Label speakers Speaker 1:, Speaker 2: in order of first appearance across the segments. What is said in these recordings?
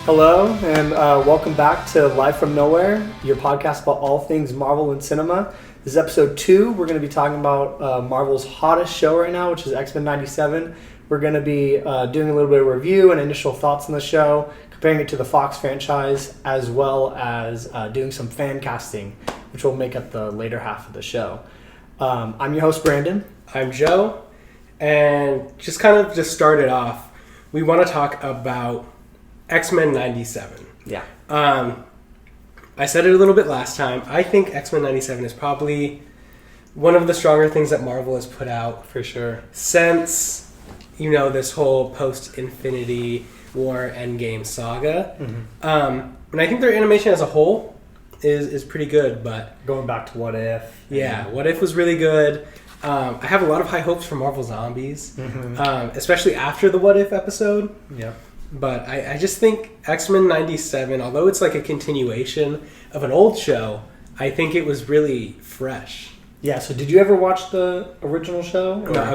Speaker 1: Hello, and welcome back to Live from Knowhere, your podcast about all things Marvel and cinema. This is episode 2. We're going to be talking about Marvel's hottest show right now, which is X-Men 97. We're going to be doing a little bit of review and initial thoughts on the show, comparing it to the Fox franchise, as well as doing some fan casting, which will make up the later half of the show. I'm your host, Brandon.
Speaker 2: I'm Joe, and just to start it off, we want to talk about X-Men 97.
Speaker 1: Yeah.
Speaker 2: I said it a little bit last time. I think X-Men 97 is probably one of the stronger things that Marvel has put out.
Speaker 1: For sure.
Speaker 2: Since, this whole post-Infinity War Endgame saga.
Speaker 1: Mm-hmm.
Speaker 2: And I think their animation as a whole is pretty good, but...
Speaker 1: Going back to What If.
Speaker 2: Yeah, What If was really good. I have a lot of high hopes for Marvel Zombies, especially after the What If episode.
Speaker 1: Yeah.
Speaker 2: But I just think X-Men 97, although it's like a continuation of an old show, I think it was really fresh.
Speaker 1: Yeah, so did you ever watch the original show?
Speaker 2: No, I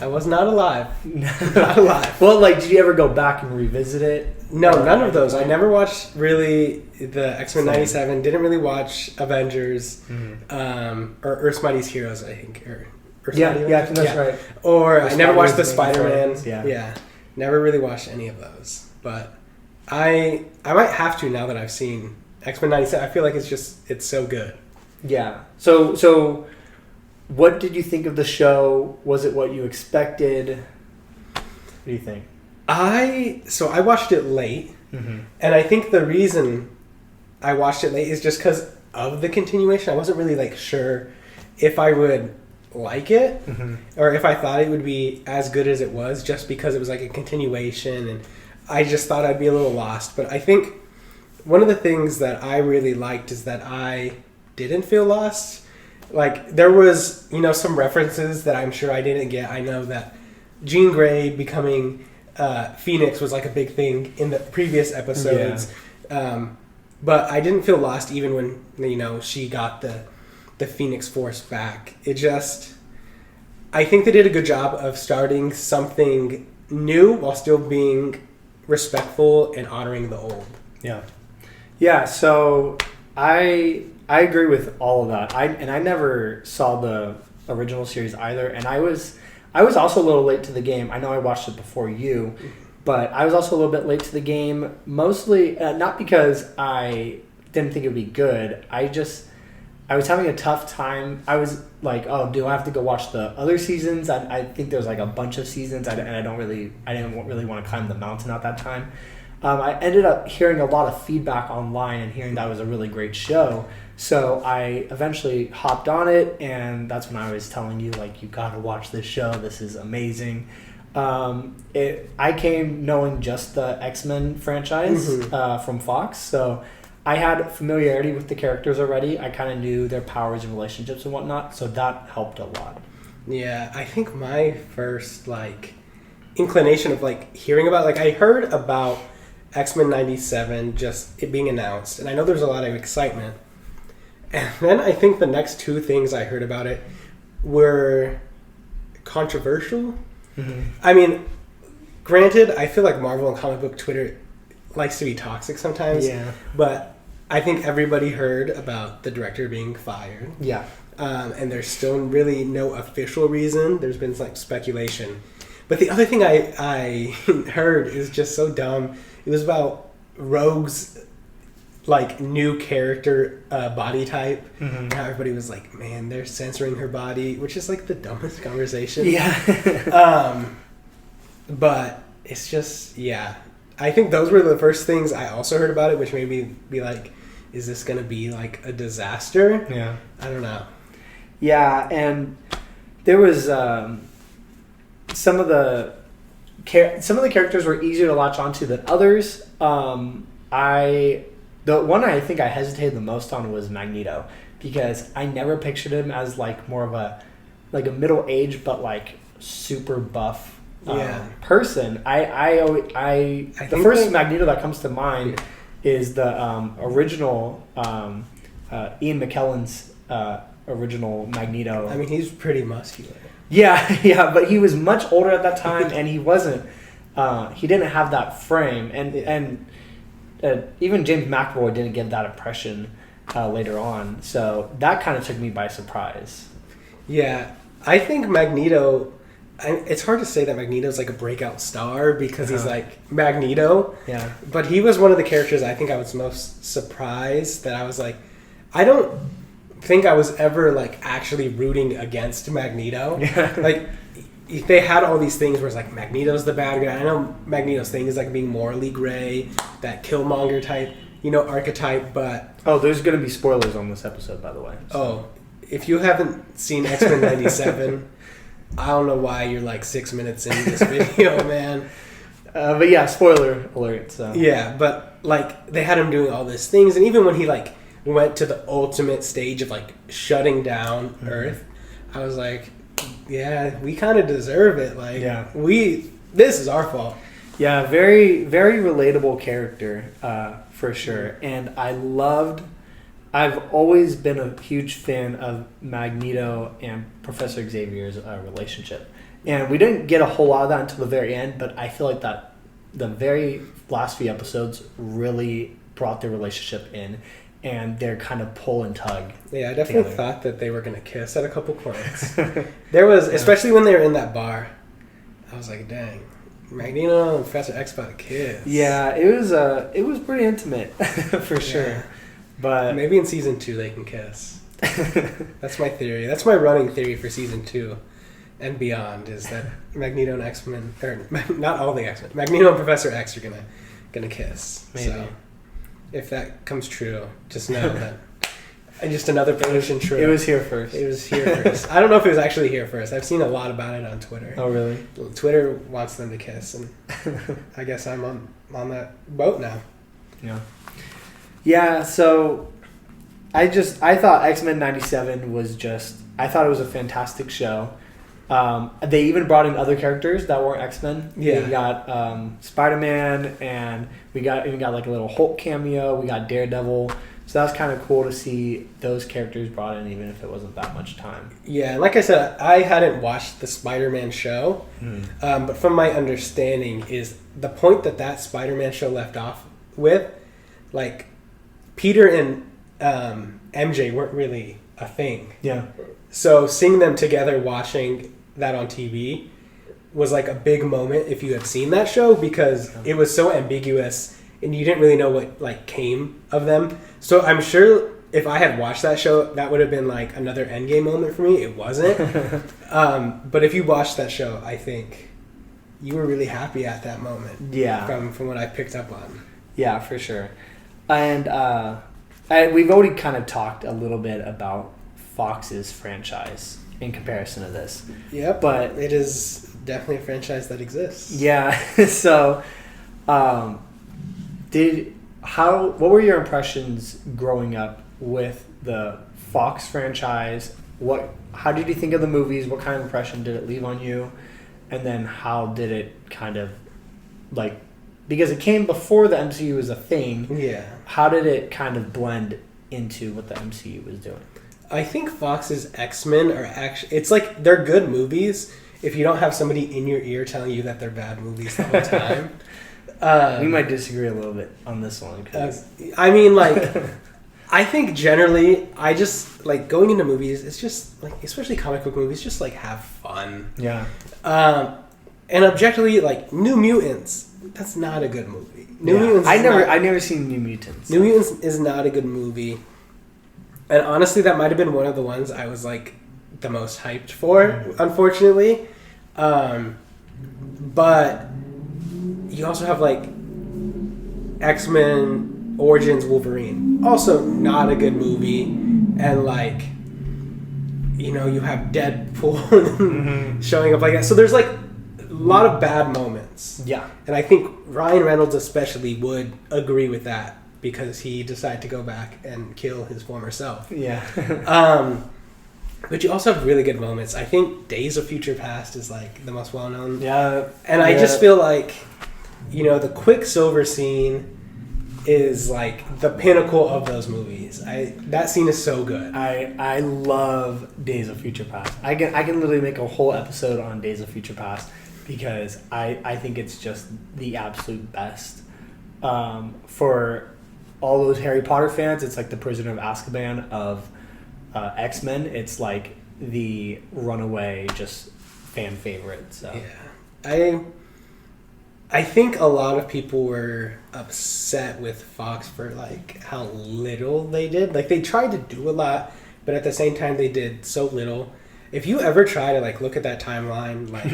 Speaker 2: was not alive.
Speaker 1: Not alive. Well, did you ever go back and revisit it?
Speaker 2: No, none of those. I never watched really the X-Men 97, didn't really watch Avengers, or Earth's Mightiest Heroes, I think.
Speaker 1: Yeah, I think that's right.
Speaker 2: Or I never watched the Spider-Man.
Speaker 1: Yeah.
Speaker 2: Never really watched any of those, but I might have to now that I've seen X-Men 97. I feel like it's so good.
Speaker 1: Yeah. So what did you think of the show? Was it what you expected? What do you think?
Speaker 2: I watched it late, and I think the reason I watched it late is just because of the continuation. I wasn't really sure if I would like it or if I thought it would be as good as it was, just because it was like a continuation, and I just thought I'd be a little lost. But I think one of the things that I really liked is that I didn't feel lost. There was some references that I'm sure I didn't get. I know that Jean Grey becoming Phoenix was a big thing in the previous episodes, but I didn't feel lost even when she got the Phoenix Force back. I think they did a good job of starting something new while still being respectful and honoring the old.
Speaker 1: Yeah, so I agree with all of that. I never saw the original series either, and I was also a little late to the game. I know I watched it before you, but I was also a little bit late to the game, mostly not because I didn't think it would be good. I was having a tough time. I was like, oh, do I have to go watch the other seasons? I think there's a bunch of seasons, and I didn't really want to climb the mountain at that time. I ended up hearing a lot of feedback online and hearing that was a really great show. So I eventually hopped on it, and that's when I was telling you, you got to watch this show. This is amazing. I came knowing just the X-Men franchise from Fox, so I had familiarity with the characters already. I kind of knew their powers and relationships and whatnot, so that helped a lot.
Speaker 2: Yeah, I think my first inclination of hearing about I heard about X-Men 97, just it being announced, and I know there's a lot of excitement. And then I think the next two things I heard about it were controversial. I mean, granted, I feel like Marvel and comic book Twitter likes to be toxic sometimes.
Speaker 1: Yeah.
Speaker 2: But I think everybody heard about the director being fired.
Speaker 1: Yeah.
Speaker 2: And there's still really no official reason. There's been speculation. But the other thing I heard is just so dumb. It was about Rogue's new character body type. And how everybody was like, man, they're censoring her body, which is the dumbest conversation.
Speaker 1: Yeah.
Speaker 2: But it's just, yeah. I think those were the first things I also heard about it, which made me be like, is this going to be a disaster?
Speaker 1: Yeah.
Speaker 2: I don't know.
Speaker 1: Yeah, and there was some of the characters were easier to latch onto than others. The one I think I hesitated the most on was Magneto, because I never pictured him as more of a middle-aged but super buff person. The first Magneto that comes to mind is the original Ian McKellen's original Magneto.
Speaker 2: I mean, he's pretty muscular.
Speaker 1: Yeah, but he was much older at that time, and he wasn't. He didn't have that frame, and even James McAvoy didn't give that impression later on. So that kind of took me by surprise.
Speaker 2: Yeah, I think Magneto. It's hard to say that Magneto's like a breakout star because he's like Magneto.
Speaker 1: Yeah.
Speaker 2: But he was one of the characters I think I was most surprised that I was like, I don't think I was ever like actually rooting against Magneto.
Speaker 1: Yeah.
Speaker 2: Like they had all these things where it's like Magneto's the bad guy. I know Magneto's thing is like being morally gray, that Killmonger type, archetype, but
Speaker 1: there's going to be spoilers on this episode, by the way.
Speaker 2: So. If you haven't seen X-Men 97, I don't know why you're like 6 minutes into this video, man.
Speaker 1: But yeah, spoiler alert. So.
Speaker 2: Yeah, but like they had him doing all these things, and even when he like went to the ultimate stage of like shutting down Earth, I was like, yeah, we kind of deserve it. Like, this is our fault.
Speaker 1: Yeah, very, very relatable character for sure. And I've always been a huge fan of Magneto and Professor Xavier's relationship. And we didn't get a whole lot of that until the very end, but I feel like that the very last few episodes really brought their relationship in, and their kind of pull and tug.
Speaker 2: Yeah, I definitely thought that they were going to kiss at a couple points. There was, especially when they were in that bar, I was like, dang, Magneto and Professor X about to kiss.
Speaker 1: Yeah, it was pretty intimate for sure.
Speaker 2: Yeah.
Speaker 1: But
Speaker 2: maybe in season 2 they can kiss. That's my theory. That's my running theory for season 2 and beyond, is that Magneto and X-Men, or not all the X-Men, Magneto and Professor X are gonna kiss.
Speaker 1: Maybe.
Speaker 2: So if that comes true, just know that just another prediction true.
Speaker 1: It was here first.
Speaker 2: It was here first. I don't know if it was actually here first. I've seen a lot about it on Twitter.
Speaker 1: Oh really?
Speaker 2: Twitter wants them to kiss, and I guess I'm on that boat now.
Speaker 1: Yeah. Yeah, so I thought X-Men 97 I thought it was a fantastic show. They even brought in other characters that weren't X-Men.
Speaker 2: Yeah.
Speaker 1: We got Spider-Man, and we even got like a little Hulk cameo. We got Daredevil. So that was kind of cool to see those characters brought in, even if it wasn't that much time.
Speaker 2: Yeah, like I said, I hadn't watched the Spider-Man show, but from my understanding is the point that Spider-Man show left off with, like, Peter and MJ weren't really a thing.
Speaker 1: Yeah.
Speaker 2: So seeing them together watching that on TV was like a big moment if you had seen that show, because it was so ambiguous and you didn't really know what like came of them. So I'm sure if I had watched that show, that would have been like another Endgame moment for me. It wasn't. But if you watched that show, I think you were really happy at that moment.
Speaker 1: Yeah.
Speaker 2: From what I picked up on.
Speaker 1: Yeah, for sure. And we've already kind of talked a little bit about Fox's franchise in comparison to this.
Speaker 2: Yep,
Speaker 1: but
Speaker 2: it is definitely a franchise that exists.
Speaker 1: Yeah. So, what were your impressions growing up with the Fox franchise? How did you think of the movies? What kind of impression did it leave on you? And then how did it kind of like, because it came before the MCU was a thing.
Speaker 2: Yeah.
Speaker 1: How did it kind of blend into what the MCU was doing?
Speaker 2: I think Fox's X-Men are actually, it's like they're good movies if you don't have somebody in your ear telling you that they're bad movies the whole time.
Speaker 1: We might disagree a little bit on this one.
Speaker 2: I mean, like, I think generally, I just, like, going into movies, it's just, like, especially comic book movies, just, like, have fun.
Speaker 1: Yeah.
Speaker 2: And objectively, like, New Mutants, that's not a good movie. New Mutants.
Speaker 1: I never seen New Mutants.
Speaker 2: New Mutants is not a good movie. And honestly, that might have been one of the ones I was, like, the most hyped for, unfortunately. But you also have, like, X-Men Origins Wolverine. Also not a good movie. And, like, you know, you have Deadpool showing up like that. So there's, like, a lot of bad moments.
Speaker 1: Yeah.
Speaker 2: And I think Ryan Reynolds especially would agree with that, because he decided to go back and kill his former self.
Speaker 1: Yeah.
Speaker 2: But you also have really good moments. I think Days of Future Past is like the most well-known.
Speaker 1: Yeah.
Speaker 2: And I just feel like, you know, the Quicksilver scene is like the pinnacle of those movies. That scene is so good.
Speaker 1: I love Days of Future Past. I can literally make a whole episode on Days of Future Past, because I think it's just the absolute best for all those Harry Potter fans, it's like the Prisoner of Azkaban of X-Men. It's like the runaway, just fan favorite. So
Speaker 2: yeah, I think a lot of people were upset with Fox for like how little they did. Like they tried to do a lot, but at the same time they did so little. If you ever try to like look at that timeline, like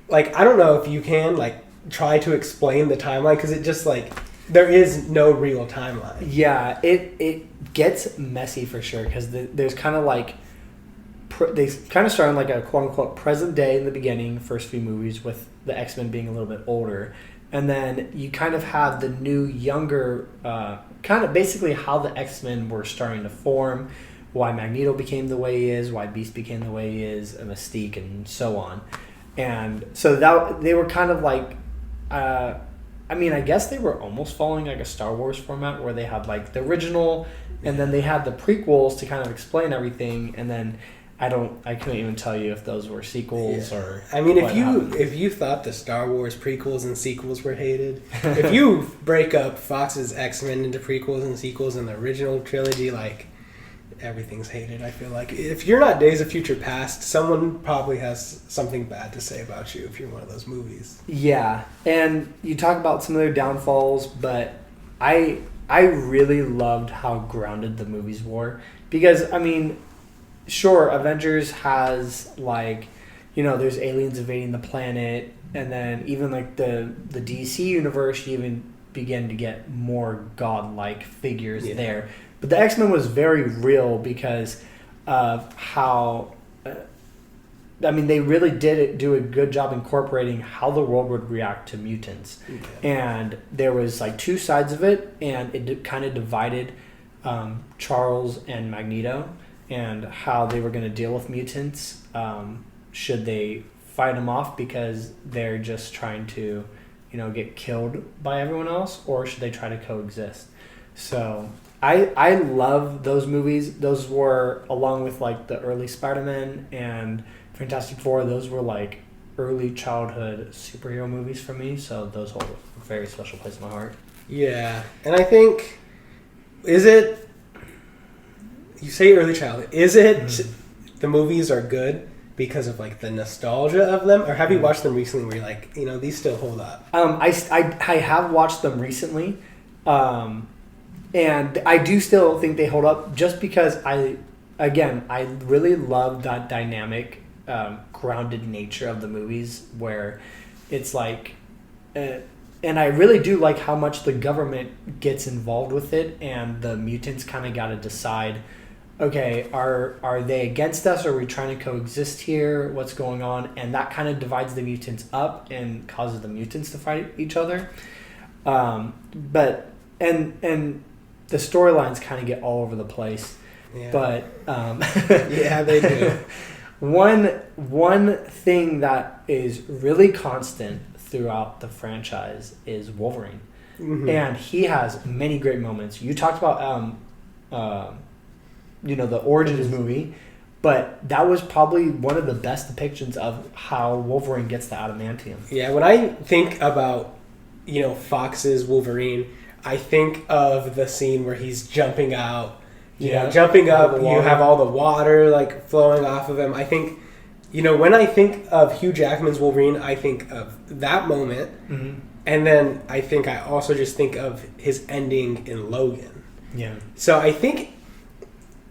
Speaker 2: like I don't know if you can like try to explain the timeline, because it just like there is no real timeline.
Speaker 1: Yeah, it gets messy for sure, because there's kind of like they kind of start in like a quote unquote present day in the beginning, first few movies, with the X-Men being a little bit older, and then you kind of have the new younger kind of basically how the X-Men were starting to form, why Magneto became the way he is, why Beast became the way he is, and Mystique, and so on. And so that they were kind of like I mean, I guess they were almost following like a Star Wars format, where they had like the original, and then they had the prequels to kind of explain everything, and then I couldn't even tell you if those were sequels or.
Speaker 2: I mean, if you thought the Star Wars prequels and sequels were hated, if you break up Fox's X-Men into prequels and sequels in the original trilogy, like everything's hated. I feel like if you're not Days of Future Past, someone probably has something bad to say about you if you're one of those movies.
Speaker 1: Yeah, and you talk about some of their downfalls, but I really loved how grounded the movies were, because I mean, sure, Avengers has like, you know, there's aliens invading the planet, and then even like the DC universe, you even begin to get more godlike figures there. But the X-Men was very real because of how, I mean, they really did do a good job incorporating how the world would react to mutants. And there was like two sides of it, and it kind of divided Charles and Magneto, and how they were going to deal with mutants. Should they fight them off because they're just trying to, you know, get killed by everyone else, or should they try to coexist? So I love those movies. Those were, along with like the early Spider-Man and Fantastic Four, those were like early childhood superhero movies for me. So those hold a very special place in my heart.
Speaker 2: Yeah, and I think, you say early childhood, is it the movies are good because of like the nostalgia of them, or have you watched them recently where you're like, you know, these still hold up?
Speaker 1: I have watched them recently. And I do still think they hold up, just because I really love that dynamic, grounded nature of the movies, where it's like, and I really do like how much the government gets involved with it, and the mutants kind of got to decide, okay, are they against us, or are we trying to coexist here? What's going on? And that kind of divides the mutants up and causes the mutants to fight each other. But the storylines kind of get all over the place, but
Speaker 2: yeah, they do.
Speaker 1: One thing that is really constant throughout the franchise is Wolverine, and he has many great moments. You talked about you know, the Origins movie, but that was probably one of the best depictions of how Wolverine gets the adamantium.
Speaker 2: Yeah, when I think about, you know, Fox's Wolverine, I think of the scene where he's jumping out, jumping up, you have all the water like flowing off of him. I think, you know, when I think of Hugh Jackman's Wolverine, I think of that moment. And then I think I also just think of his ending in Logan.
Speaker 1: Yeah.
Speaker 2: So I think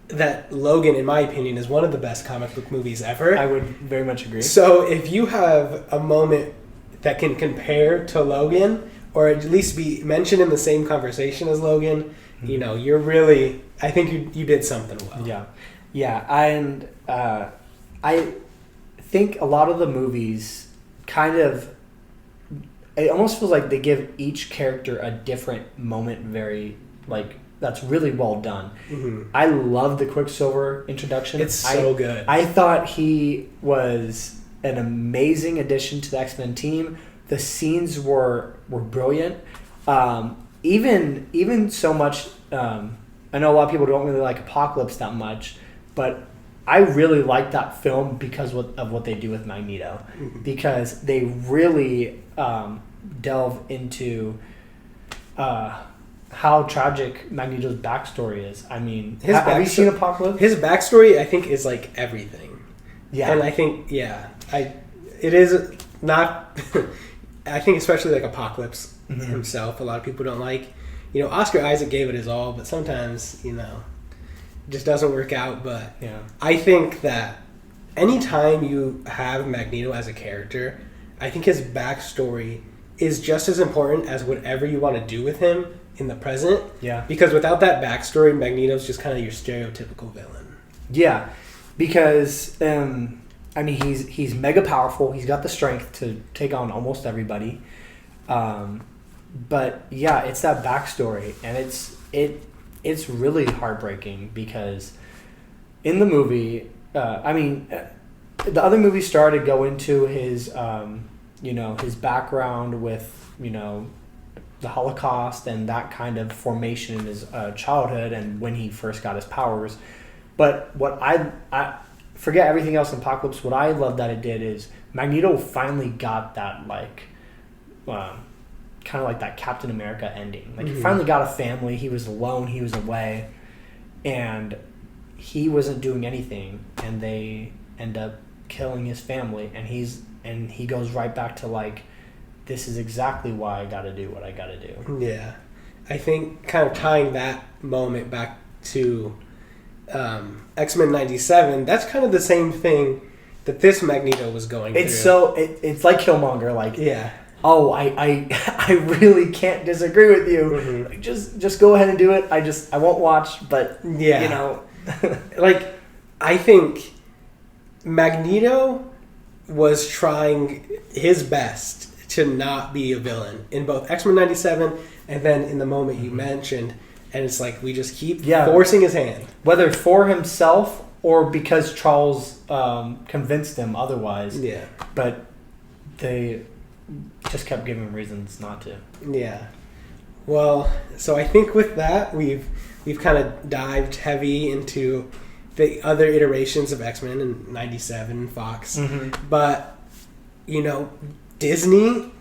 Speaker 2: that Logan, in my opinion, is one of the best comic book movies ever.
Speaker 1: I would very much agree.
Speaker 2: So if you have a moment that can compare to Logan, or at least be mentioned in the same conversation as Logan, you know, you're really, I think you did something well.
Speaker 1: Yeah, and I think a lot of the movies kind of, it almost feels like they give each character a different moment, very, like, that's really well done. I love the Quicksilver introduction.
Speaker 2: It's so good.
Speaker 1: I thought he was an amazing addition to the X-Men team. The scenes were brilliant. Even so much. I know a lot of people don't really like Apocalypse that much, but I really like that film because of what they do with Magneto, because they really delve into how tragic Magneto's backstory is. I mean,
Speaker 2: His
Speaker 1: have you seen Apocalypse?
Speaker 2: His backstory, I think, is like everything.
Speaker 1: Yeah.
Speaker 2: And I think, it is not. I think especially like Apocalypse himself, a lot of people don't like. Oscar Isaac gave it his all, but sometimes, it just doesn't work out. But
Speaker 1: yeah.
Speaker 2: I think that anytime you have Magneto as a character, I think his backstory is just as important as whatever you want to do with him in the present.
Speaker 1: Yeah.
Speaker 2: Because without that backstory, Magneto's just kind of your stereotypical villain.
Speaker 1: Yeah. Because, he's mega powerful. He's got the strength to take on almost everybody. But yeah, it's that backstory, and it's really heartbreaking because in the movie, the other movies started to go into his, his background with, the Holocaust and that kind of formation in his childhood and when he first got his powers. But what I forget everything else in Apocalypse, what I love that it did is Magneto finally got that, kind of like that Captain America ending. Like, he finally got a family. He was alone. He was away. And he wasn't doing anything. And they end up killing his family. And he goes right back to, this is exactly why I got to do what I got to do.
Speaker 2: Yeah. I think kind of tying that moment back to X-Men 97, that's kind of the same thing that this Magneto was going through.
Speaker 1: It's like Killmonger.
Speaker 2: Yeah.
Speaker 1: Oh, I really can't disagree with you.
Speaker 2: Mm-hmm.
Speaker 1: Just go ahead and do it. I won't watch, but
Speaker 2: yeah. I think Magneto was trying his best to not be a villain in both X-Men 97 and then in the moment you mentioned, and it's like we just keep forcing his hand.
Speaker 1: Whether for himself or because Charles convinced him otherwise.
Speaker 2: Yeah.
Speaker 1: But they just kept giving reasons not to.
Speaker 2: Yeah. Well, so I think with that we've kind of dived heavy into the other iterations of X-Men in 97 and Fox. Mm-hmm. But Disney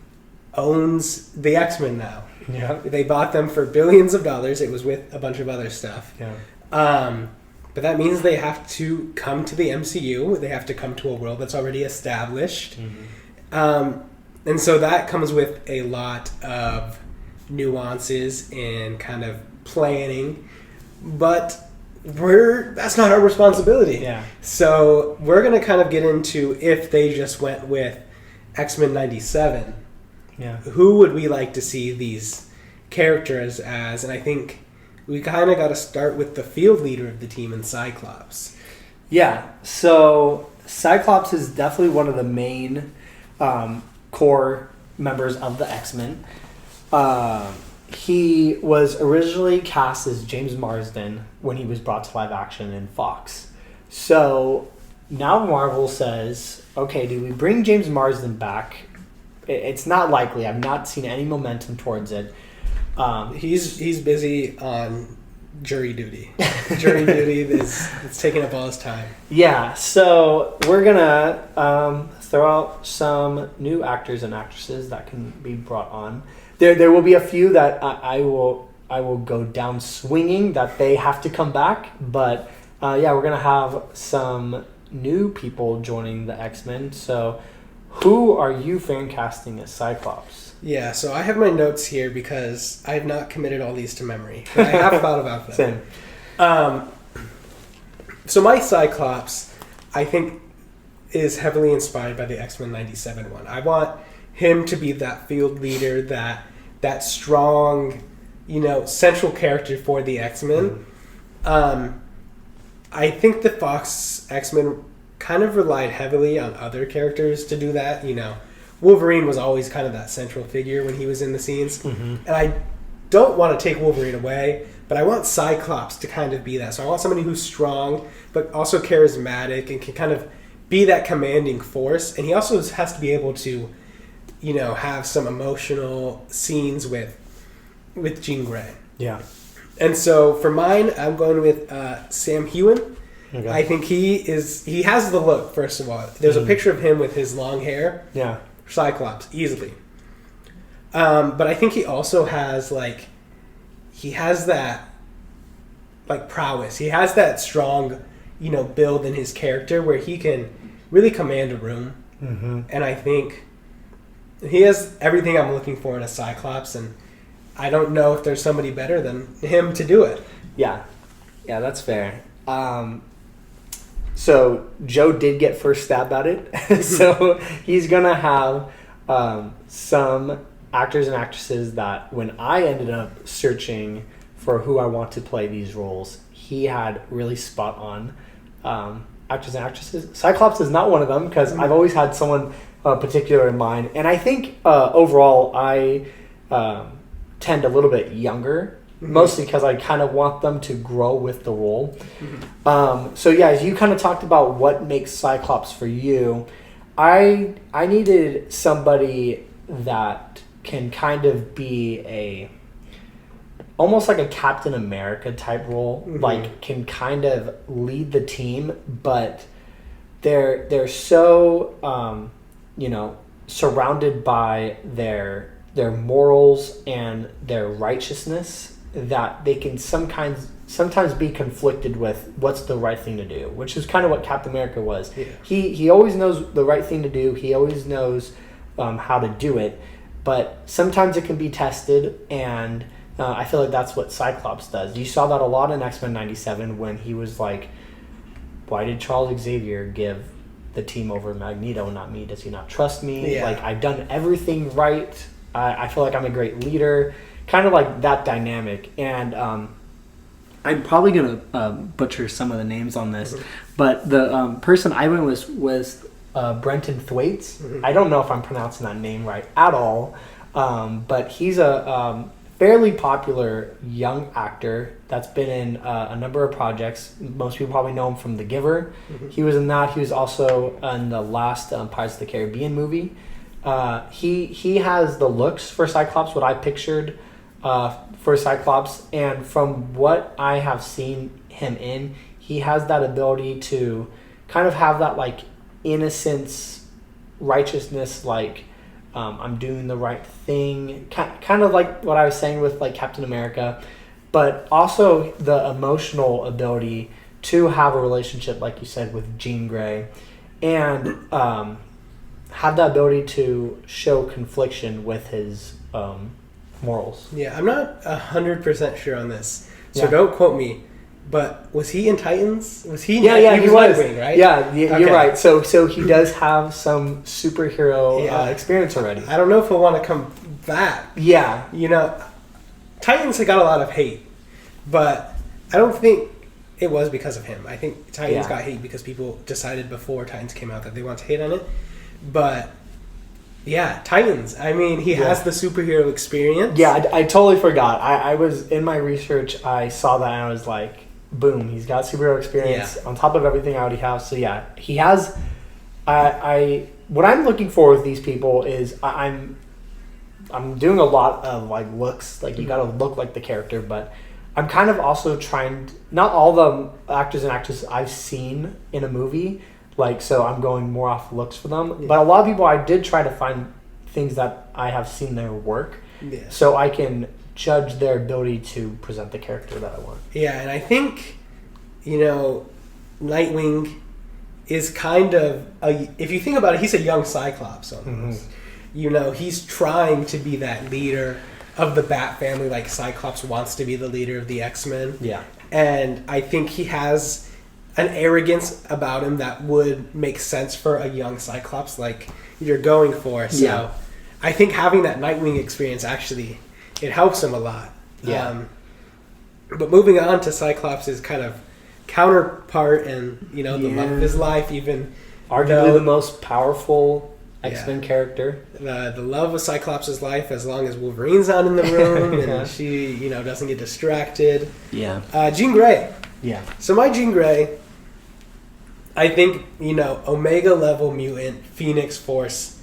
Speaker 2: owns the X-Men now.
Speaker 1: Yeah.
Speaker 2: They bought them for billions of dollars. It was with a bunch of other stuff.
Speaker 1: Yeah.
Speaker 2: But that means they have to come to the MCU. They have to come to a world that's already established. Mm-hmm. And so that comes with a lot of nuances and kind of planning. But that's not our responsibility.
Speaker 1: Yeah.
Speaker 2: So we're going to kind of get into if they just went with X-Men 97.
Speaker 1: Yeah.
Speaker 2: Who would we like to see these characters as? And I think we kind of got to start with the field leader of the team in Cyclops.
Speaker 1: Yeah. So Cyclops is definitely one of the main core members of the X-Men. He was originally cast as James Marsden when he was brought to live action in Fox. So now Marvel says, okay, do we bring James Marsden back? It's not likely. I've not seen any momentum towards it.
Speaker 2: He's busy on jury duty. Jury duty it's taking up all his time. Yeah,
Speaker 1: so we're gonna throw out some new actors and actresses that can be brought on. There will be a few that I will go down swinging that they have to come back, but we're gonna have some new people joining the X-Men. So who are you fan casting as Cyclops?
Speaker 2: Yeah, so I have my notes here because I have not committed all these to memory. But I have thought about them.
Speaker 1: Same.
Speaker 2: So my Cyclops, I think, is heavily inspired by the X-Men 97 one. I want him to be that field leader, that strong, central character for the X-Men. I think the Fox X-Men kind of relied heavily on other characters to do that. Wolverine was always kind of that central figure when he was in the scenes. Mm-hmm. And I don't want to take Wolverine away, but I want Cyclops to kind of be that. So I want somebody who's strong, but also charismatic and can kind of be that commanding force. And he also has to be able to, have some emotional scenes with Jean Grey.
Speaker 1: Yeah.
Speaker 2: And so for mine, I'm going with Sam Heughan.
Speaker 1: Okay.
Speaker 2: I think he has the look, first of all. There's a picture of him with his long hair.
Speaker 1: Yeah.
Speaker 2: Cyclops, easily. But I think he also has like he has that like prowess. He has that strong, build in his character where he can really command a room.
Speaker 1: Mm-hmm.
Speaker 2: And I think he has everything I'm looking for in a Cyclops, and I don't know if there's somebody better than him to do it.
Speaker 1: Yeah, that's fair. So Joe did get first stab at it, so he's gonna have some actors and actresses that when I ended up searching for who I want to play these roles, he had really spot on actors and actresses. Cyclops is not one of them because I've always had someone particular in mind, and I think overall I tend a little bit younger. Mostly because I kind of want them to grow with the role. So yeah, as you kind of talked about what makes Cyclops for you, I needed somebody that can kind of be almost like a Captain America type role, like can kind of lead the team, but they're so surrounded by their morals and their righteousness that they can sometimes be conflicted with what's the right thing to do, which is kind of what Captain America was. Yeah. He always knows the right thing to do. He always knows how to do it, but sometimes it can be tested, and I feel like that's what Cyclops does. You saw that a lot in X-Men 97 when he was like, why did Charles Xavier give the team over Magneto, not me? Does he not trust me?
Speaker 2: Yeah.
Speaker 1: Like, I've done everything right. I feel like I'm a great leader. Kind of like that dynamic. And I'm probably going to butcher some of the names on this, but the person I went with was Brenton Thwaites. I don't know if I'm pronouncing that name right at all, but he's a fairly popular young actor that's been in a number of projects. Most people probably know him from The Giver. He was in that. He was also in the last Pirates of the Caribbean movie. He has the looks for Cyclops, what I pictured for Cyclops, and from what I have seen him in, he has that ability to kind of have that like innocence, righteousness, like I'm doing the right thing, kind of like what I was saying with like Captain America, but also the emotional ability to have a relationship, like you said, with Jean Grey, and have the ability to show confliction with his morals.
Speaker 2: Yeah, I'm not 100% sure on this, so don't quote me. But was he in Titans? Was he?
Speaker 1: Yeah, he was.
Speaker 2: Nightwing, right?
Speaker 1: Yeah, you're right. So he does have some superhero experience already.
Speaker 2: I don't know if he'll want to come back.
Speaker 1: Yeah.
Speaker 2: Titans got a lot of hate, but I don't think it was because of him. I think Titans got hate because people decided before Titans came out that they want to hate on it. But yeah, Titans. I mean, he has the superhero experience.
Speaker 1: Yeah, I totally forgot. I was in my research. I saw that and I was like, boom, he's got superhero experience on top of everything I already have. So yeah, he has. What I'm looking for with these people is I'm doing a lot of like looks. Like you got to look like the character, but I'm kind of also trying. Not all the actors and actresses I've seen in a movie. Like, so I'm going more off looks for them. Yeah. But a lot of people, I did try to find things that I have seen their work. Yeah. So I can judge their ability to present the character that I want.
Speaker 2: Yeah, and I think, Nightwing is kind of, if you think about it, he's a young Cyclops almost. He's trying to be that leader of the Bat family, like Cyclops wants to be the leader of the X-Men.
Speaker 1: Yeah.
Speaker 2: And I think he has an arrogance about him that would make sense for a young Cyclops like you're going for. So I think having that Nightwing experience actually, it helps him a lot.
Speaker 1: Yeah.
Speaker 2: But moving on to Cyclops' kind of counterpart and, the love of his life, even
Speaker 1: arguably the most powerful X-Men character.
Speaker 2: The love of Cyclops' life, as long as Wolverine's not in the room and she, doesn't get distracted.
Speaker 1: Yeah.
Speaker 2: Jean Grey.
Speaker 1: Yeah.
Speaker 2: So my Jean Grey, I think, Omega level mutant, Phoenix Force,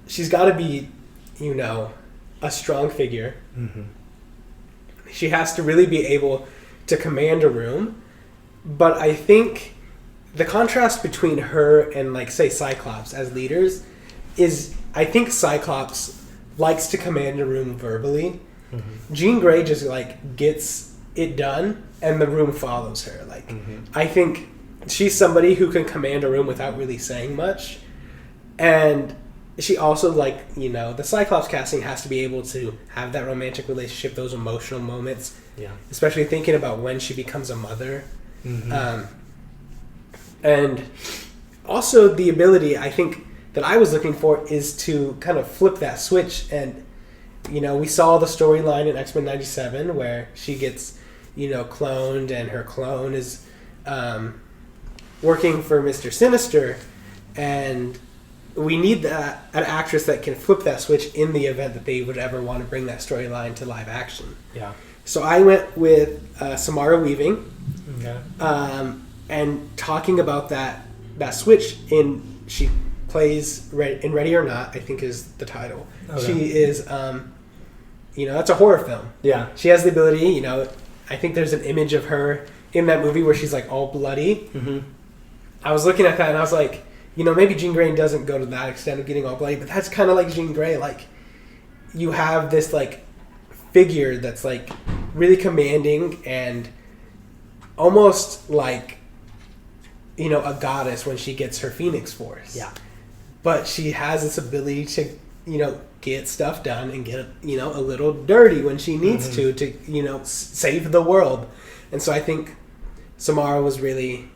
Speaker 2: she's got to be, a strong figure. Mm-hmm. She has to really be able to command a room. But I think the contrast between her and, like, say, Cyclops as leaders is, I think Cyclops likes to command a room verbally. Jean Grey just like gets it done, and the room follows her. Like, I think she's somebody who can command a room without really saying much, and she also, like, you know, the Cyclops casting has to be able to have that romantic relationship, those emotional moments.
Speaker 1: Yeah.
Speaker 2: Especially thinking about when she becomes a mother. And also the ability, I think, that I was looking for is to kind of flip that switch. And, you know, we saw the storyline in X-Men 97 where she gets, you know, cloned, and her clone is working for Mr. Sinister. And we need an actress that can flip that switch in the event that they would ever want to bring that storyline to live action.
Speaker 1: Yeah.
Speaker 2: So I went with Samara Weaving.
Speaker 1: Okay.
Speaker 2: And talking about that switch she plays in Ready or Not, I think is the title. Okay. She is, you know, that's a horror film.
Speaker 1: Yeah.
Speaker 2: She has the ability, you know, I think there's an image of her in that movie where she's like all bloody. I was looking at that and I was like, you know, maybe Jean Grey doesn't go to that extent of getting all bloody, but that's kind of like Jean Grey. Like, you have this like figure that's like really commanding and almost like, you know, a goddess when she gets her Phoenix Force.
Speaker 1: Yeah.
Speaker 2: But she has this ability to, you know, get stuff done and get, you know, a little dirty when she needs to, you know, save the world. And so I think Samara was really